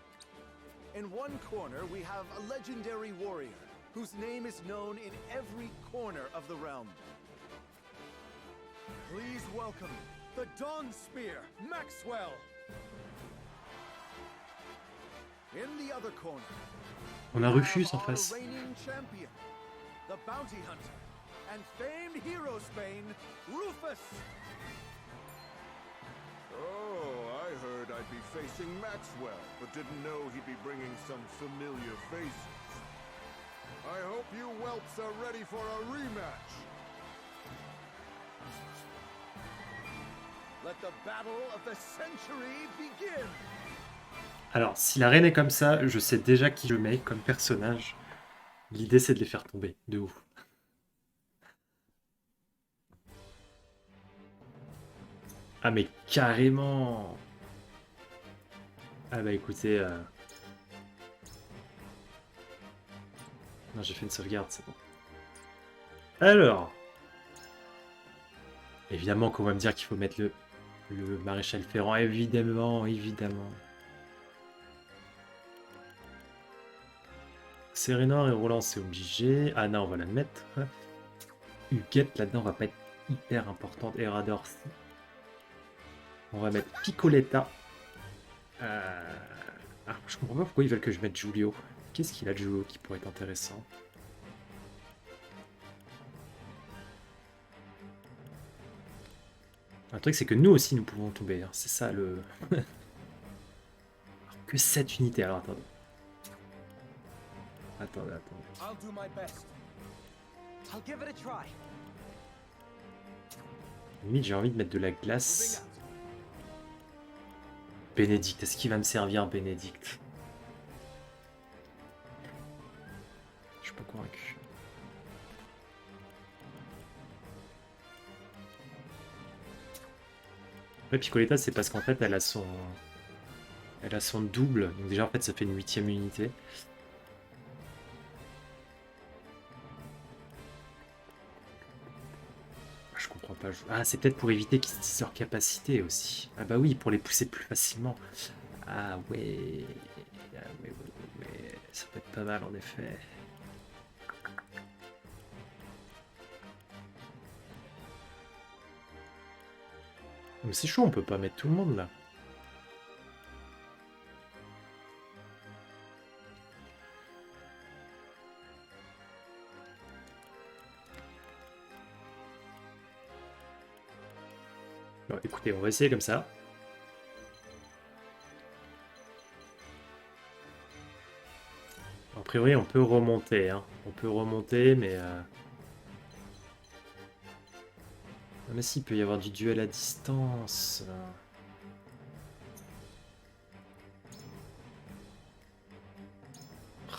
In one corner, we have a legendary warrior, whose name is known in every corner of the realm. Please welcome the Dawn Spear, Maxwell! In the other corner, on a Rufus en face. reigning champion, the bounty hunter, and famed hero Spain, Rufus! Oh, I heard I'd be facing Maxwell, but didn't know he'd be bringing some familiar faces. I hope you whelps are ready for a rematch. Let the battle of the century begin. Alors, si la reine est comme ça, je sais déjà qui je mets comme personnage. L'idée, c'est de les faire tomber, de ouf. Ah mais carrément. Ah bah écoutez... Non, j'ai fait une sauvegarde, c'est bon. Alors... Évidemment qu'on va me dire qu'il faut mettre le maréchal Ferrand. Évidemment. Serenor et Roland, c'est obligé. Anna, on va la mettre. Hughuette, là-dedans, va pas être hyper importante. Erador, si. On va mettre Piccoletta. Ah, je comprends pas pourquoi ils veulent que je mette Giulio. Qu'est-ce qu'il a de Giulio qui pourrait être intéressant? Un truc, c'est que nous aussi, nous pouvons tomber. Hein. C'est ça le... Alors, que 7 unités. Alors, attendez. Attendez. Limite, j'ai envie de mettre de la glace. Benedict, est-ce qu'il va me servir, Benedict? Je suis pas convaincu. Ouais, Piccoletta, c'est parce qu'en fait, elle a son double. Donc déjà, en fait, ça fait une 8e unité. je comprends pas. Ah, c'est peut-être pour éviter qu'ils utilisent leur capacité aussi. Ah bah oui, pour les pousser plus facilement. Ah ouais. Ah ouais. Ça peut être pas mal en effet. Mais c'est chaud, on peut pas mettre tout le monde là. Bon, écoutez, on va essayer comme ça. A priori, on peut remonter. Hein. On peut remonter, mais... Mais si, il peut y avoir du duel à distance.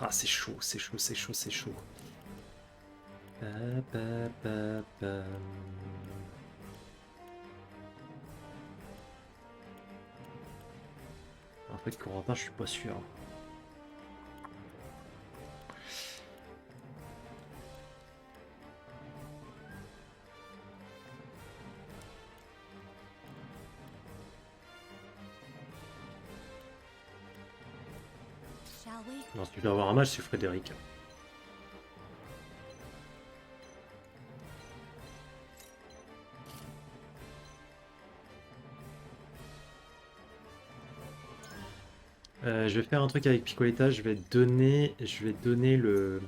Ah, c'est chaud, c'est chaud, c'est chaud, c'est chaud. En fait, Corentin, je suis pas sûr. Non, si tu dois avoir un match, c'est Frederica. Je vais faire un truc avec Piccoletta, je vais donner le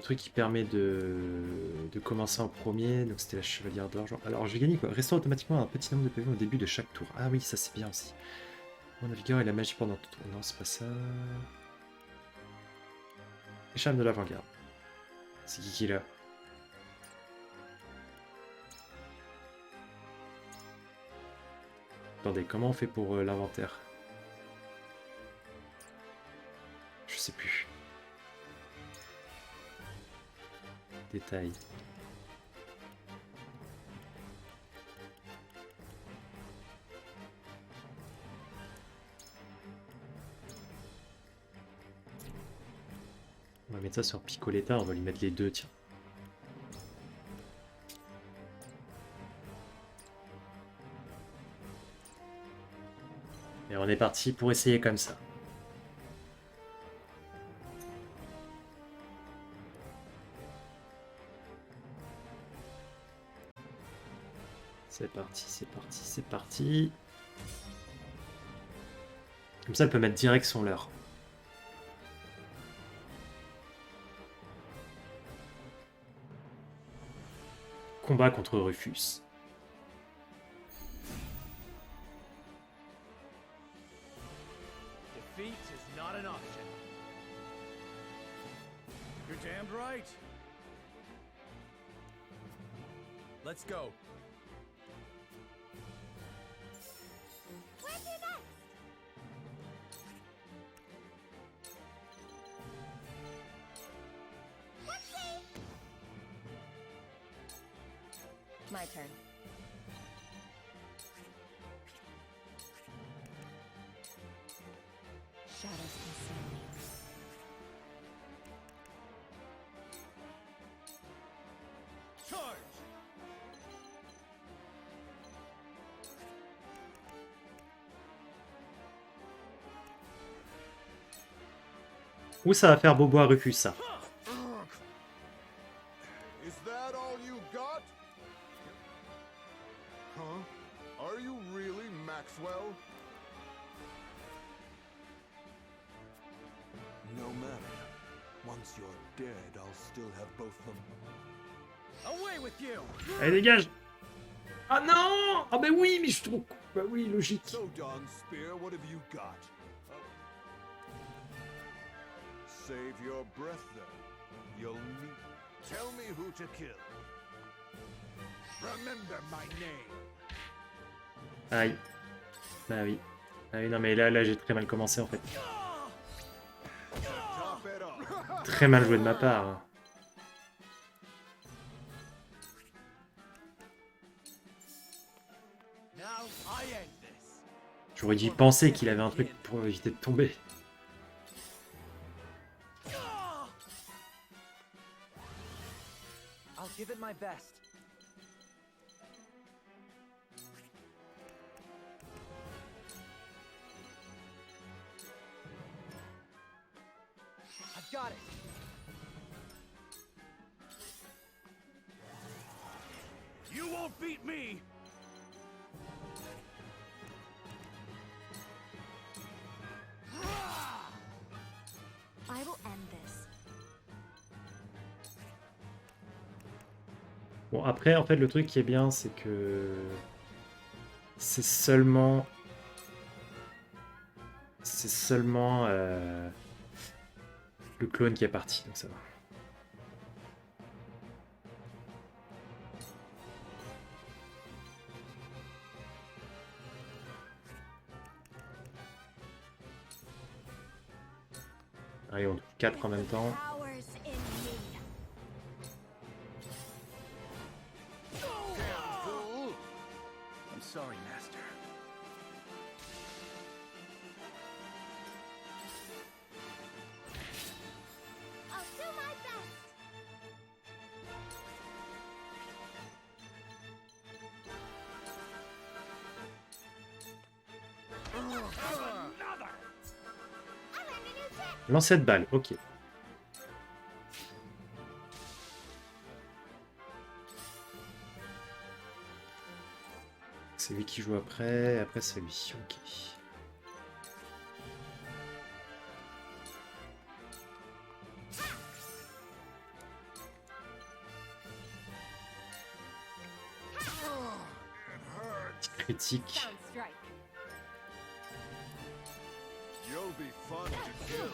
truc qui permet de commencer en premier, donc c'était la chevalière d'or. Alors je gagne quoi? Restaure automatiquement un petit nombre de PV au début de chaque tour. Ah oui, ça c'est bien aussi. Mon navigueur et la magie pendant tout tour. Non, c'est pas ça. Échappe de l'avant-garde. C'est qui est là? Attendez, comment on fait pour l'inventaire? Je sais plus. Détail. On va mettre ça sur Piccoletta, on va lui mettre les deux, tiens. Et on est parti pour essayer comme ça. C'est parti, c'est parti, c'est parti. Comme ça, elle peut mettre direct son leurre. Combat contre Rufus. Defeat is not an option. You're damned right. Let's go. Where's your next? My turn. Shadows conceal me. Charge! Où ça va faire bobo à Rufus, ça? Is that all you got? Huh? Are you really Maxwell? No matter. Once you're dead, I'll still have both them. Away with you! Allez, dégage! Ah non! Ah bah oui, mais je trouve... Bah oui, logique. So, Dawn Spear, what have you got? Save your breath, then. You'll need... Tell me who to kill. Remember my name. Aïe. Bah oui. Ah oui, non mais là j'ai très mal commencé en fait. Très mal joué de ma part. Hein. J'aurais dû penser qu'il avait un truc pour éviter de tomber. I'll give it my best. I've got it. You won't beat me! I will end this. Bon, après, en fait, le truc qui est bien, c'est que c'est seulement le clone qui est parti, donc ça va. Allez, on touche 4 en même temps. I'm sorry, Master. I'll do my best. Lancer de balle, ok. C'est lui qui joue après c'est lui, ok. Critique. You'll be fun to kill.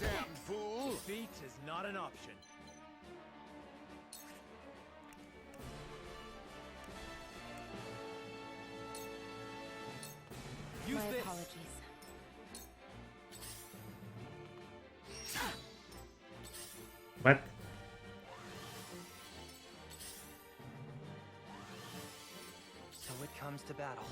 Damn fool! Defeat is not an option. Use My this. apologies. What? So it comes to battle.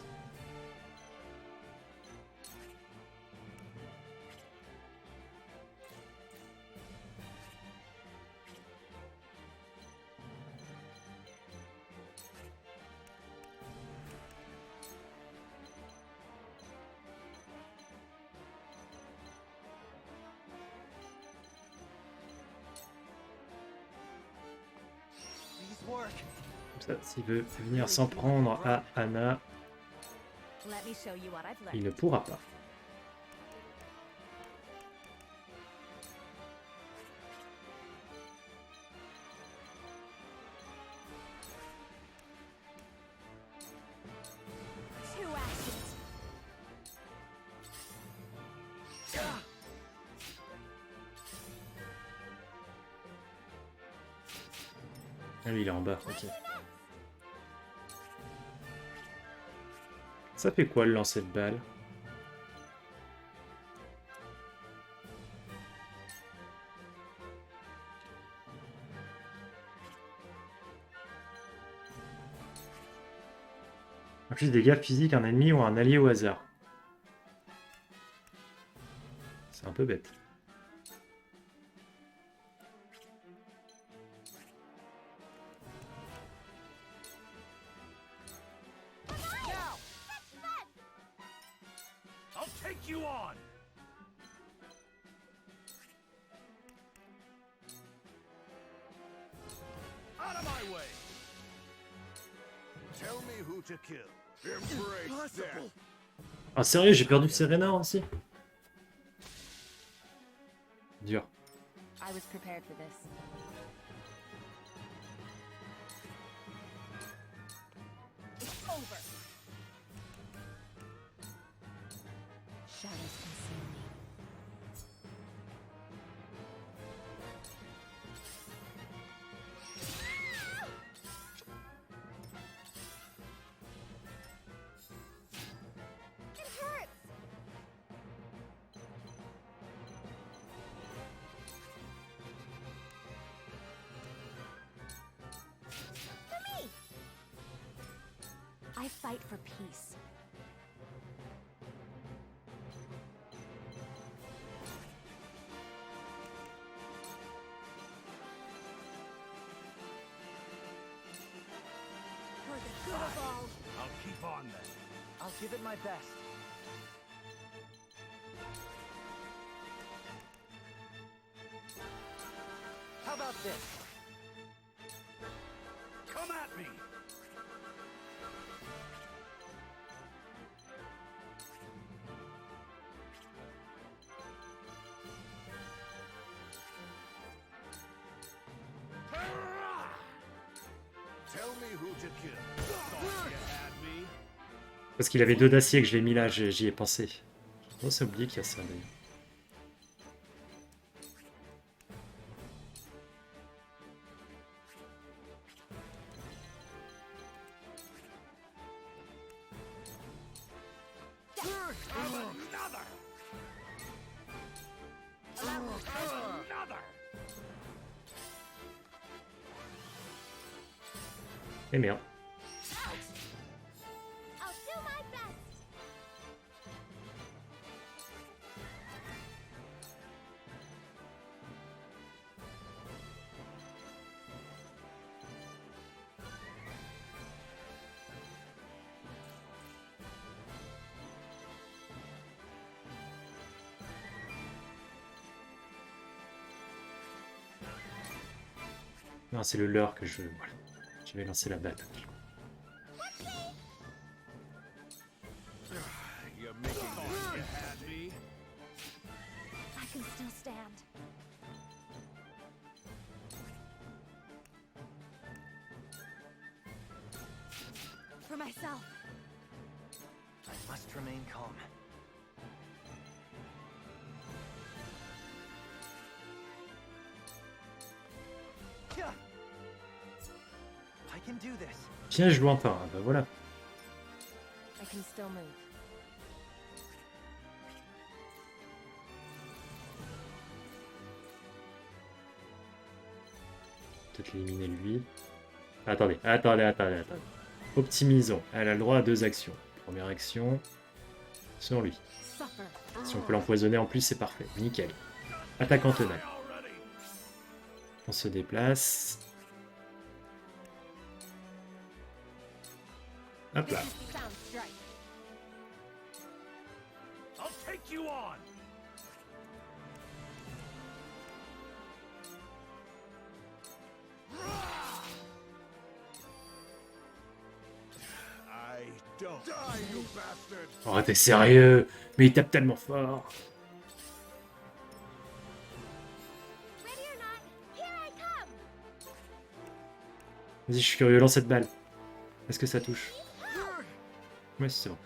Comme ça, s'il veut venir s'en prendre à Anna, Let me show you what I've learned. il ne pourra pas. Two actions. Ah oui, il est en bas, ok. Ça fait quoi le lancer de balle? Inflige des dégâts physiques à un ennemi ou à un allié au hasard. C'est un peu bête. I'll take you on! Out of my way! Tell me who to kill. Embrace death. Ah sérieux, j'ai perdu Serenor aussi. Dur. I was prepared for this. It's over. Shadows consume me. It hurts. For me. I fight for peace. I'll keep on then. I'll give it my best. How about this? Come at me! Tell me who to kill. Thought you had me? Parce qu'il avait 2 d'acier que je l'ai mis là, j'y ai pensé. Oh, c'est oublié qu'il y a ça d'ailleurs. Et merde. Non, c'est le leurre que je... Voilà. Je vais lancer la batte. You're making thought you had me? I can still stand. For myself. I must remain calm. I can do this. Piège lointain, bah voilà. I can still move. Peut-être l'éliminer lui. Attendez. Optimisons. Elle a le droit à 2 actions. Première action, sur lui. Si on peut l'empoisonner en plus, c'est parfait. Nickel. Attaque en tenaille. On se déplace. Hop là. I'll take you on. I don't die, you bastard. Oh, t'es sérieux? Mais il tape tellement fort. Vas-y, je suis curieux, lance cette balle. Est-ce que ça touche? Ouais, c'est bon.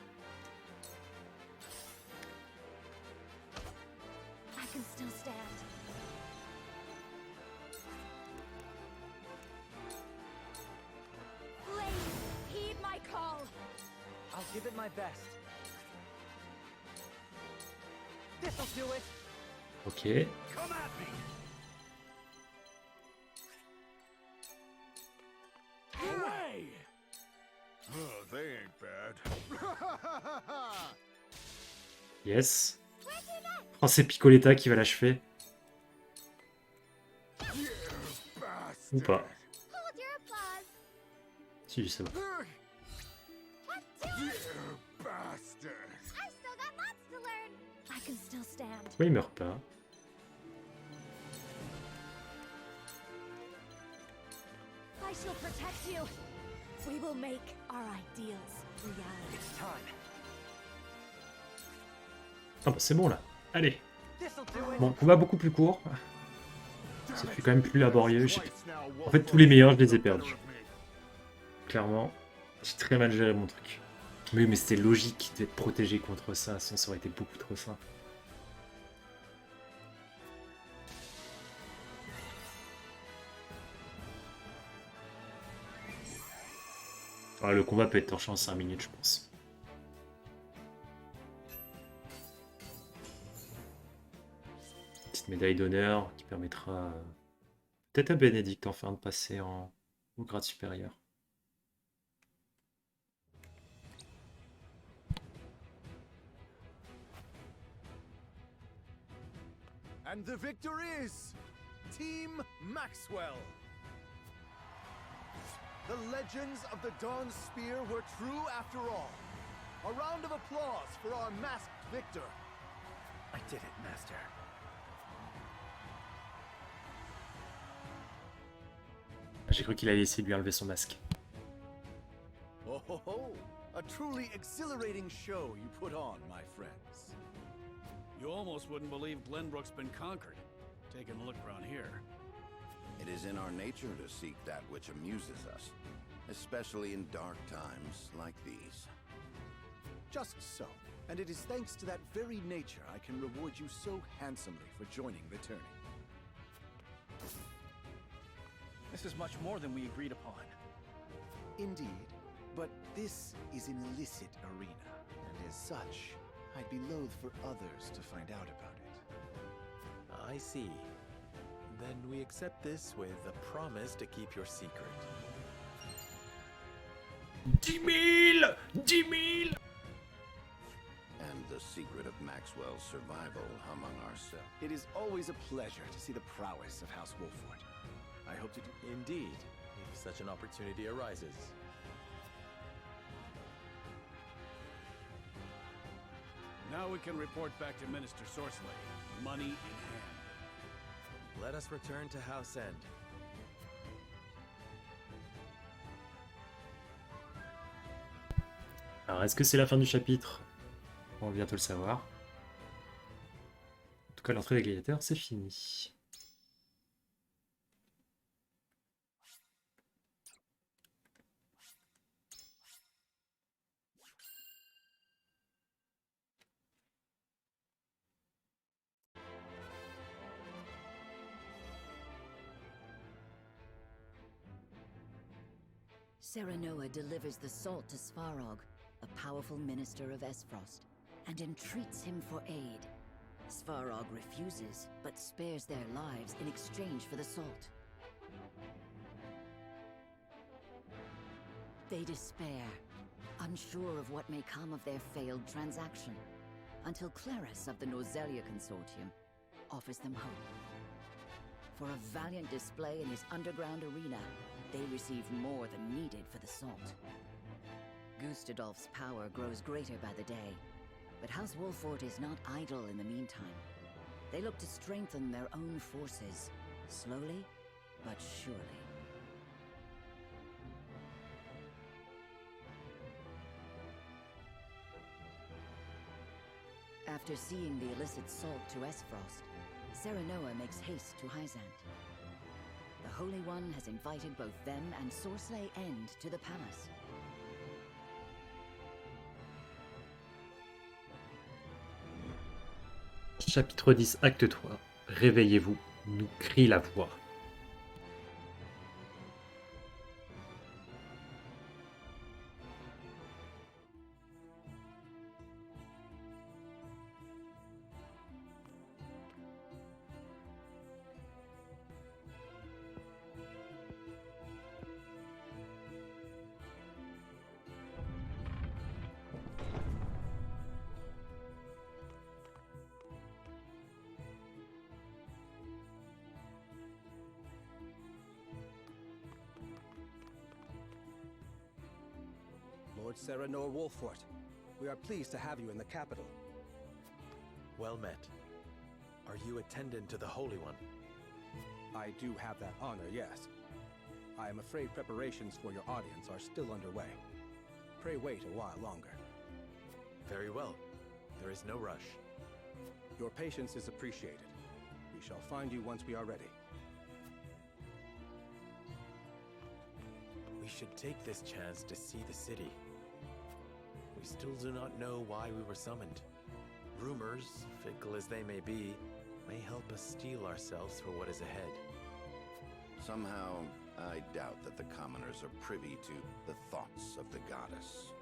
I'll give it my best. This'll do it. Ok. Come at me. Away. Oh, they ain't bad. Yes. Oh, c'est Piccoletta qui va l'achever. Ou pas. Si, ça va. Pourquoi il meurt pas? I shall protect you. We will make our ideals reality. It's time. Ah bah c'est bon là. Allez. Bon, combat beaucoup plus court. Ça fait quand même plus laborieux. En fait, tous les meilleurs, je les ai perdus. Clairement, j'ai très mal géré mon truc. Oui, mais c'était logique d'être protégé contre ça, sinon ça aurait été beaucoup trop simple. Ah, le combat peut être torché en 5 minutes, je pense. Petite médaille d'honneur qui permettra peut-être à Benedict enfin de passer au grade supérieur. And the victor is Team Maxwell. The legends of the Dawn Spear were true after all. A round of applause for our masked victor. I did it, Master. J'ai cru qu'il allait essayer de lui enlever son masque. Oh ho ho! A truly exhilarating show you put on, my friends. You almost wouldn't believe Glenbrook's been conquered. Taking a look around here. It is in our nature to seek that which amuses us, especially in dark times like these. Just so. And it is thanks to that very nature I can reward you so handsomely for joining the tourney. This is much more than we agreed upon. Indeed, but this is an illicit arena, and as such, I'd be loath for others to find out about it. I see. Then we accept this with a promise to keep your secret. 10,000! 10,000! And the secret of Maxwell's survival among ourselves. It is always a pleasure to see the prowess of House Wolffort. I hope to do... Indeed, if such an opportunity arises. Now we can report back to Minister Sorceler, money in hand. Let us return to House End. Alors, est-ce que c'est la fin du chapitre? On va bientôt le savoir. En tout cas, l'entrée des gladiateurs, c'est fini. Serenor delivers the salt to Svarog, a powerful minister of Esfrost, and entreats him for aid. Svarog refuses, but spares their lives in exchange for the salt. They despair, unsure of what may come of their failed transaction, until Claris of the Norzélia Consortium offers them hope. For a valiant display in his underground arena, they receive more than needed for the salt. Gustadolf's power grows greater by the day, but House Wolffort is not idle in the meantime. They look to strengthen their own forces, slowly but surely. After seeing the illicit salt to Esfrost, Serenor makes haste to Hyzant. The Holy One has invited both them and Sorcelet End to the palace. Chapitre 10, acte 3. Réveillez-vous, nous crie la voix. Lord Serenor Wolffort, we are pleased to have you in the capital. Well met. Are you attendant to the Holy One? I do have that honor, yes. I am afraid preparations for your audience are still underway. Pray wait a while longer. Very well. There is no rush. Your patience is appreciated. We shall find you once we are ready. We should take this chance to see the city. We still do not know why we were summoned. Rumors, fickle as they may be, may help us steel ourselves for what is ahead. Somehow, I doubt that the commoners are privy to the thoughts of the goddess.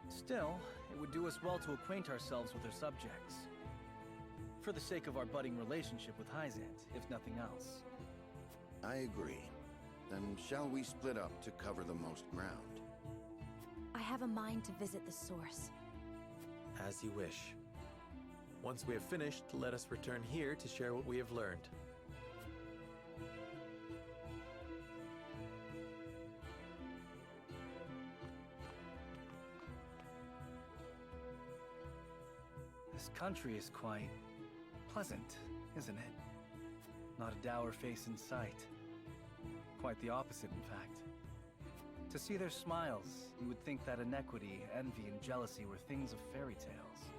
Still, it would do us well to acquaint ourselves with her subjects. For the sake of our budding relationship with Hyzant, if nothing else. I agree. Then shall we split up to cover the most ground? I have a mind to visit the source. As you wish. Once we have finished, let us return here to share what we have learned. This country is quite pleasant, isn't it? Not a dour face in sight. Quite the opposite, in fact. To see their smiles, you would think that inequity, envy, and jealousy were things of fairy tales.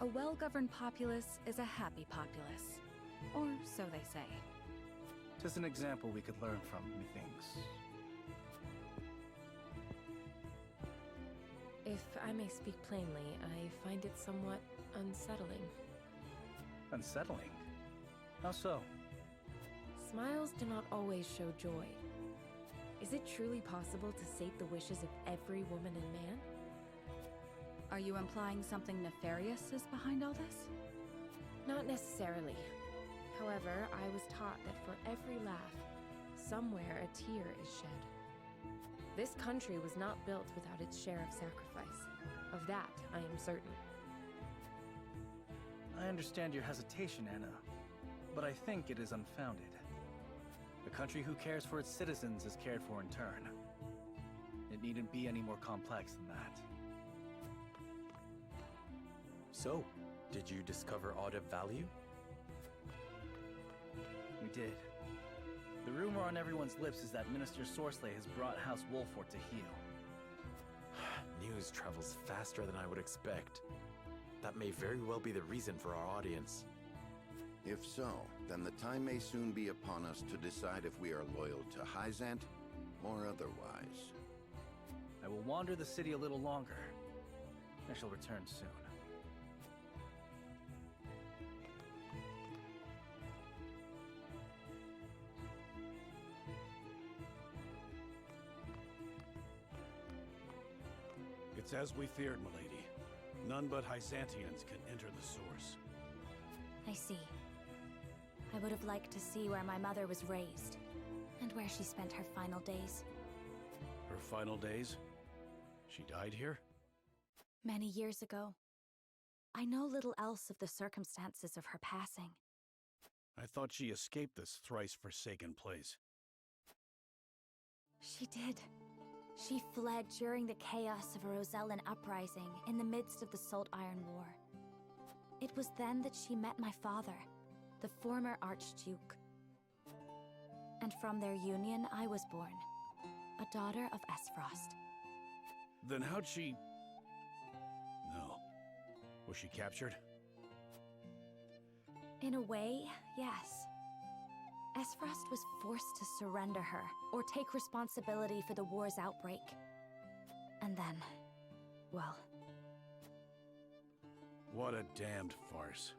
A well-governed populace is a happy populace. Or so they say. Just an example we could learn from, methinks. If I may speak plainly, I find it somewhat unsettling. Unsettling? How so? Smiles do not always show joy. Is it truly possible to sate the wishes of every woman and man? Are you implying something nefarious is behind all this? Not necessarily. However, I was taught that for every laugh, somewhere a tear is shed. This country was not built without its share of sacrifice. Of that, I am certain. I understand your hesitation, Anna, but I think it is unfounded. A country who cares for its citizens is cared for in turn. It needn't be any more complex than that. So, did you discover aught of value? We did. The rumor on everyone's lips is that Minister Sorcelet has brought House Wolffort to heel. News travels faster than I would expect. That may very well be the reason for our audience. If so, then the time may soon be upon us to decide if we are loyal to Hyzant or otherwise. I will wander the city a little longer. I shall return soon. It's as we feared, milady. None but Hyzantians can enter the source. I see. I would have liked to see where my mother was raised, and where she spent her final days. Her final days? She died here? Many years ago. I know little else of the circumstances of her passing. I thought she escaped this thrice-forsaken place. She did. She fled during the chaos of a Rosellan uprising in the midst of the Salt Iron War. It was then that she met my father, the former Archduke. And from their union, I was born, a daughter of Esfrost. Then how'd she... No. Was she captured? In a way, yes. Esfrost was forced to surrender her, or take responsibility for the war's outbreak. And then, well... What a damned farce.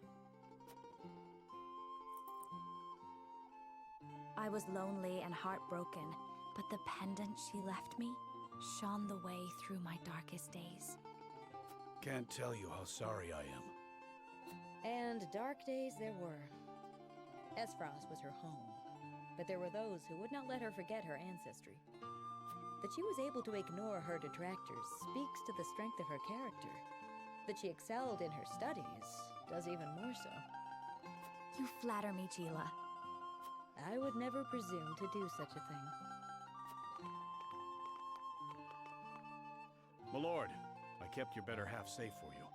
I was lonely and heartbroken, but the pendant she left me shone the way through my darkest days. Can't tell you how sorry I am. And dark days there were. Esfrost was her home, but there were those who would not let her forget her ancestry. That she was able to ignore her detractors speaks to the strength of her character. That she excelled in her studies does even more so. You flatter me, Geela. I would never presume to do such a thing. My lord, I kept your better half safe for you.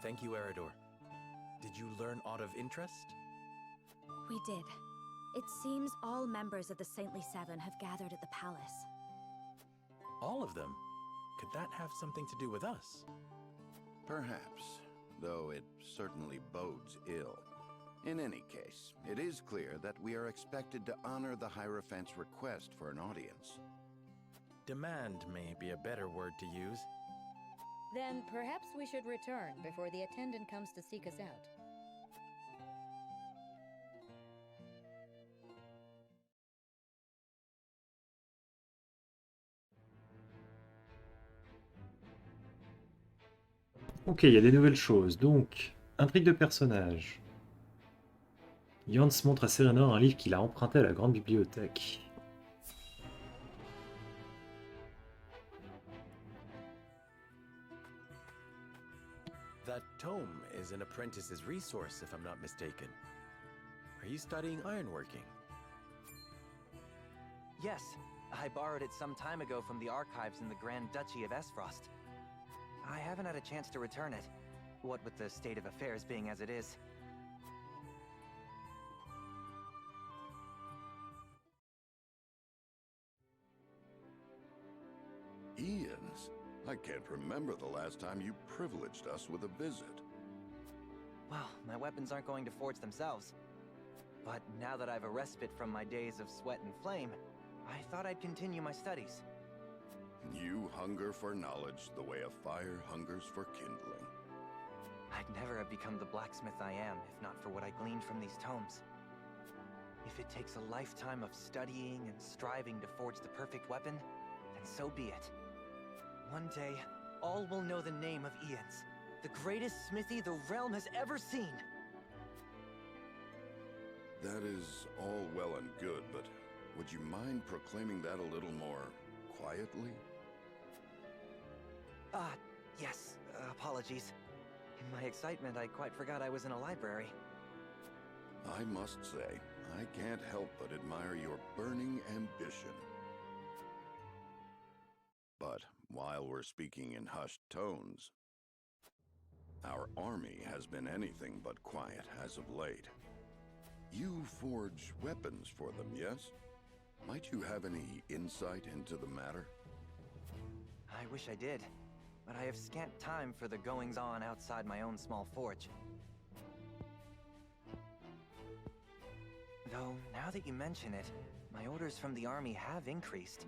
Thank you, Erador. Did you learn aught of interest? We did. It seems all members of the Saintly Seven have gathered at the palace. All of them? Could that have something to do with us? Perhaps, though it certainly bodes ill. In any case, it is clear that we are expected to honor the Hierophant's request for an audience. Demand may be a better word to use. Then perhaps we should return before the attendant comes to seek us out. Ok, il y a des nouvelles choses. Donc, intrigue de personnage. Jens montre à Serenor un livre qu'il a emprunté à la grande bibliothèque. That tome is an apprentice's resource, if I'm not mistaken. Are you studying ironworking? Yes, I borrowed it some time ago from the archives in the Grand Duchy of Esfrost. I haven't had a chance to return it. What with the state of affairs being as it is. Ian's? I can't remember the last time you privileged us with a visit. Well, my weapons aren't going to forge themselves. But now that I've a respite from my days of sweat and flame, I thought I'd continue my studies. You hunger for knowledge the way a fire hungers for kindling. I'd never have become the blacksmith I am if not for what I gleaned from these tomes. If it takes a lifetime of studying and striving to forge the perfect weapon, then so be it. One day, all will know the name of Ian's, the greatest smithy the realm has ever seen. That is all well and good, but would you mind proclaiming that a little more quietly? Yes, apologies. In my excitement, I quite forgot I was in a library. I must say, I can't help but admire your burning ambition. But while we're speaking in hushed tones, our army has been anything but quiet as of late. You forge weapons for them, yes? Might you have any insight into the matter? I wish I did, but I have scant time for the goings-on outside my own small forge. Though, now that you mention it, my orders from the army have increased.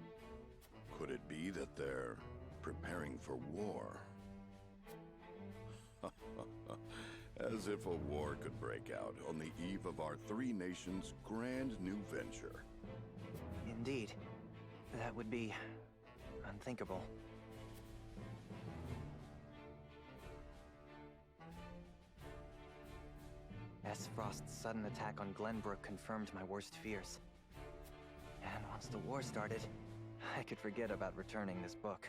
Could it be that they're preparing for war? As if a war could break out on the eve of our three nations' grand new venture. Indeed. That would be unthinkable. S. Frost's sudden attack on Glenbrook confirmed my worst fears. And once the war started, I could forget about returning this book.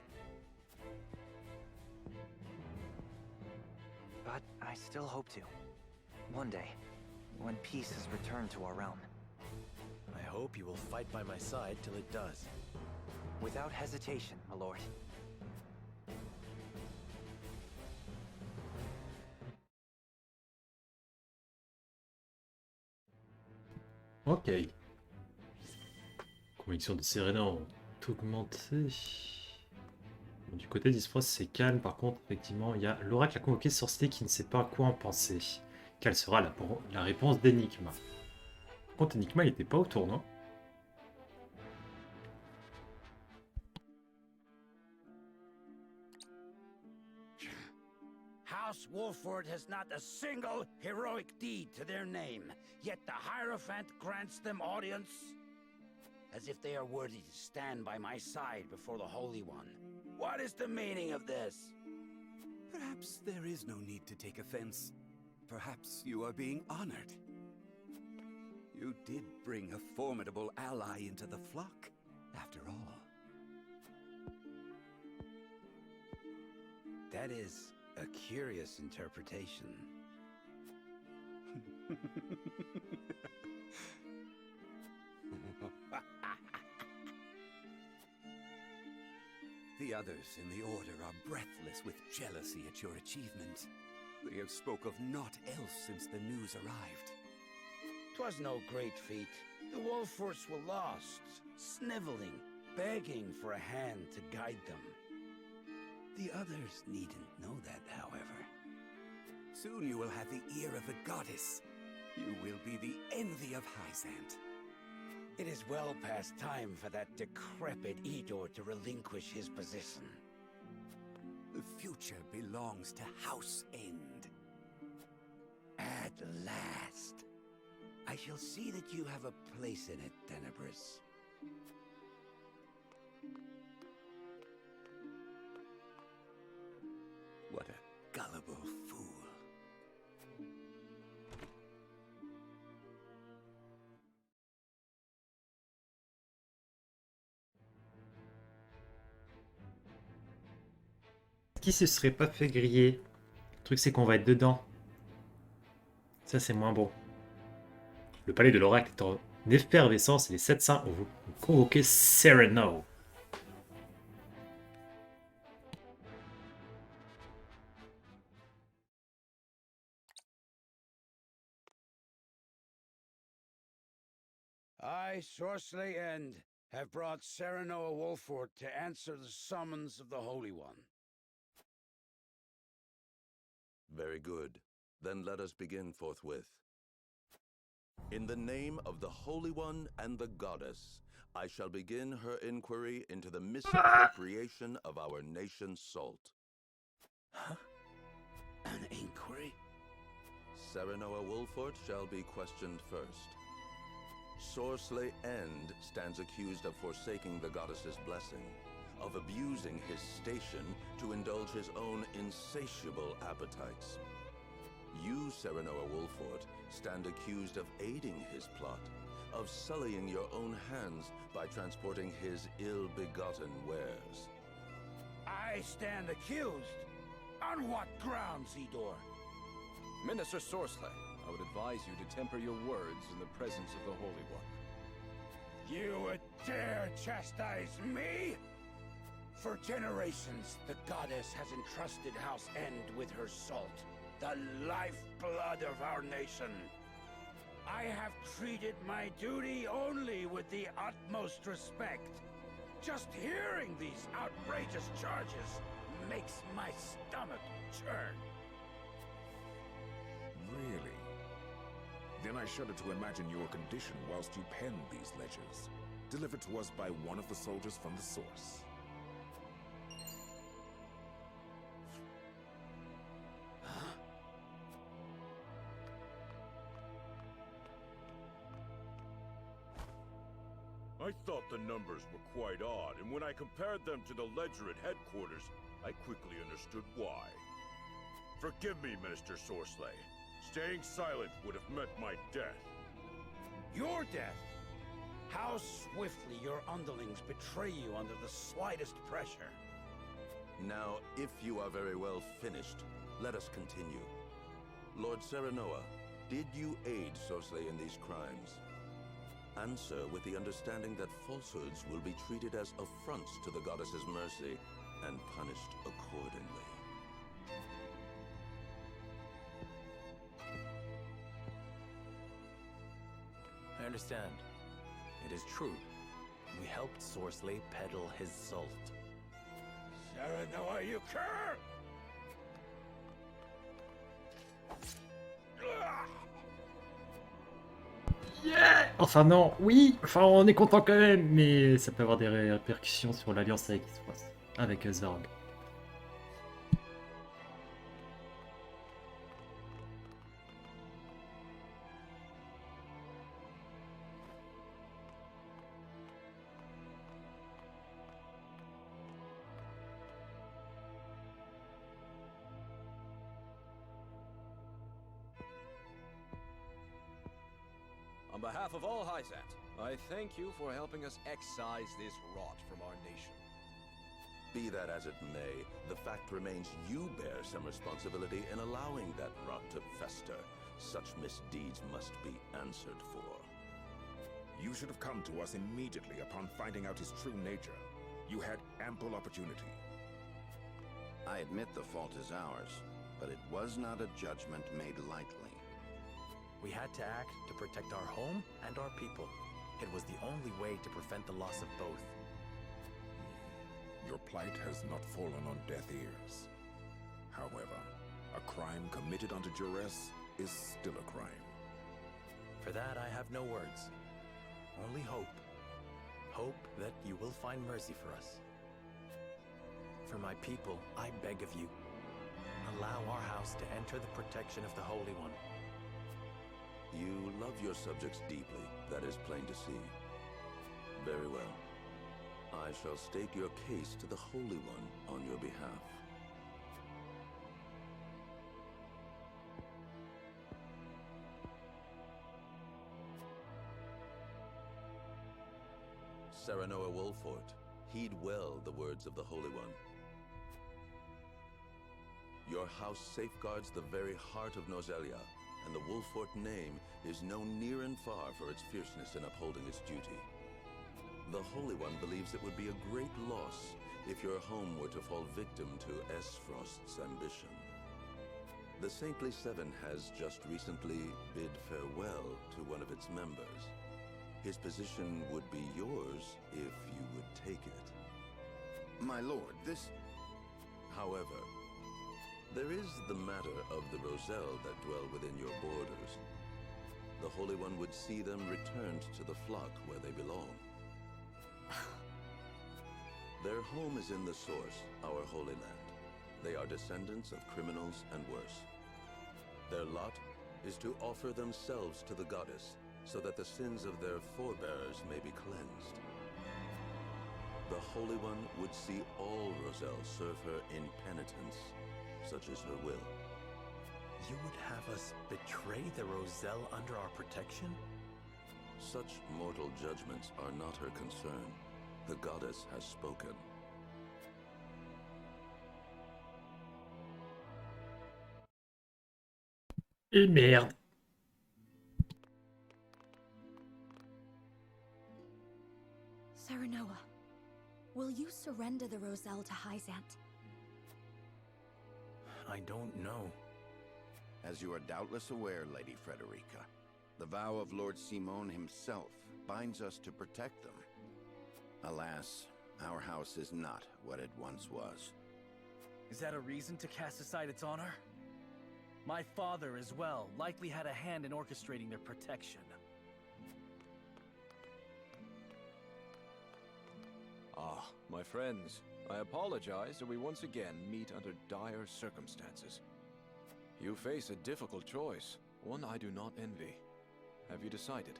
But I still hope to. One day, when peace has returned to our realm. I hope you will fight by my side till it does. Without hesitation, my lord. Ok. Conviction de Serenor ont augmenté. Bon, du côté d'Isfrost, c'est calme. Par contre, effectivement, il y a l'oracle a convoqué sorcier qui ne sait pas à quoi en penser. Quelle sera la réponse d'Enigma? Par contre, Enigma, il n'était pas au tournoi. House Wolffort has not a single heroic deed to their name, yet the Hierophant grants them audience? As if they are worthy to stand by my side before the Holy One. What is the meaning of this? Perhaps there is no need to take offense. Perhaps you are being honored. You did bring a formidable ally into the flock, after all. That is a curious interpretation. The others in the Order are breathless with jealousy at your achievement. They have spoke of naught else since the news arrived. 'Twas no great feat. The Wolfforts were lost, sniveling, begging for a hand to guide them. The others needn't know that, however. Soon you will have the ear of the goddess. You will be the envy of Hyzant. It is well past time for that decrepit Eador to relinquish his position. The future belongs to House End. At last. I shall see that you have a place in it, Tenebris. What a gullible fool. Qui se serait pas fait griller? Le truc, c'est qu'on va être dedans. Ça, c'est moins bon. Le palais de l'oracle est en effervescence et les 7 saints ont convoqué Serenor. I, Sorceley End, have brought Serenor Wolffort to answer the summons of the Holy One. Very good. Then let us begin forthwith. In the name of the Holy One and the Goddess, I shall begin her inquiry into the misappropriation of our nation's salt. Huh? An inquiry? Serenor Wolffort shall be questioned first. Sorceley End stands accused of forsaking the goddess's blessing, of abusing his station to indulge his own insatiable appetites. You, Serenor Wolffort, stand accused of aiding his plot, of sullying your own hands by transporting his ill-begotten wares. I stand accused? On what grounds, Idor? Minister Sorceley, I would advise you to temper your words in the presence of the Holy One. You would dare chastise me? For generations, the goddess has entrusted House End with her salt, the lifeblood of our nation. I have treated my duty only with the utmost respect. Just hearing these outrageous charges makes my stomach churn. Really? Then I shudder to imagine your condition whilst you pen these ledgers, delivered to us by one of the soldiers from the source. I thought the numbers were quite odd, and when I compared them to the ledger at headquarters, I quickly understood why. Forgive me, Minister Sorceley. Staying silent would have meant my death. Your death? How swiftly your underlings betray you under the slightest pressure. Now, if you are very well finished, let us continue. Lord Serenor, did you aid Sorceley in these crimes? Answer with the understanding that falsehoods will be treated as affronts to the goddess's mercy and punished accordingly. I understand. It is true. We helped Sorceley peddle his salt. Serenor, you cur! Yeah! Enfin non, oui, enfin on est content quand même, mais ça peut avoir des répercussions sur l'alliance avec Svarog. On behalf of all Hyzant, I thank you for helping us excise this rot from our nation. Be that as it may, the fact remains you bear some responsibility in allowing that rot to fester. Such misdeeds must be answered for. You should have come to us immediately upon finding out his true nature. You had ample opportunity. I admit the fault is ours, but it was not a judgment made lightly. We had to act to protect our home and our people. It was the only way to prevent the loss of both. Your plight has not fallen on deaf ears. However, a crime committed under duress is still a crime. For that, I have no words. Only hope. Hope that you will find mercy for us. For my people, I beg of you, allow our house to enter the protection of the Holy One. You love your subjects deeply, that is plain to see. Very well. I shall state your case to the Holy One on your behalf. Serenor Wolffort, heed well the words of the Holy One. Your house safeguards the very heart of Norzélia, and the Wolffort name is known near and far for its fierceness in upholding its duty. The Holy One believes it would be a great loss if your home were to fall victim to Esfrost's ambition. The Saintly Seven has just recently bid farewell to one of its members. his position would be yours if you would take it. My lord, this... However, there is the matter of the Roselle that dwell within your borders. The Holy One would see them returned to the flock where they belong. Their home is in the Source, our Holy Land. They are descendants of criminals and worse. Their lot is to offer themselves to the goddess, so that the sins of their forebears may be cleansed. The Holy One would see all Roselle serve her in penitence, such is her will. You would have us betray the Roselle under our protection? Such mortal judgments are not her concern. The goddess has spoken. Et merde. Serenor, will you surrender the Roselle to Hyzant? I don't know. As you are doubtless aware, Lady Frederica, the vow of Lord Simon himself binds us to protect them. Alas, our house is not what it once was. Is that a reason to cast aside its honor? My father, as well, likely had a hand in orchestrating their protection. Ah, my friends, I apologize that we once again meet under dire circumstances. You face a difficult choice, one I do not envy. Have you decided?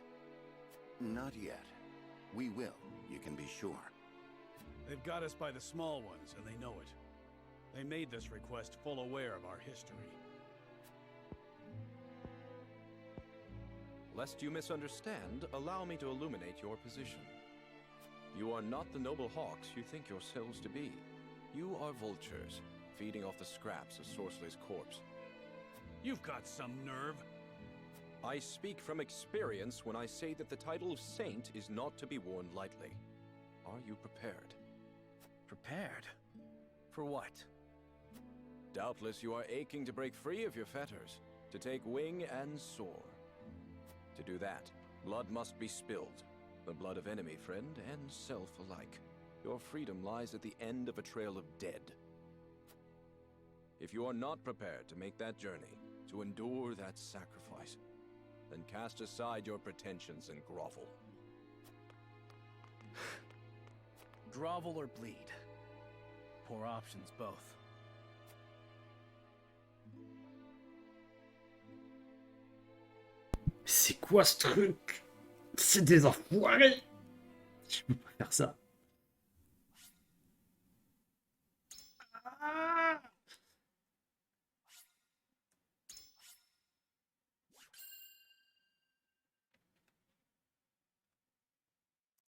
Not yet. We will, you can be sure. They've got us by the small ones, and they know it. They made this request full aware of our history. Lest you misunderstand, allow me to illuminate your position. You are not the noble hawks you think yourselves to be. You are vultures, feeding off the scraps of Sorslay's corpse. You've got some nerve. I speak from experience when I say that the title of Saint is not to be worn lightly. Are you prepared? Prepared? For what? Doubtless you are aching to break free of your fetters, to take wing and soar. To do that, blood must be spilled. The blood of enemy, friend, and self alike. Your freedom lies at the end of a trail of dead. If you are not prepared to make that journey, to endure that sacrifice, then cast aside your pretensions and grovel. Grovel or bleed? Poor options, both. C'est quoi ce truc? C'est des enfoirés! Je peux pas faire ça.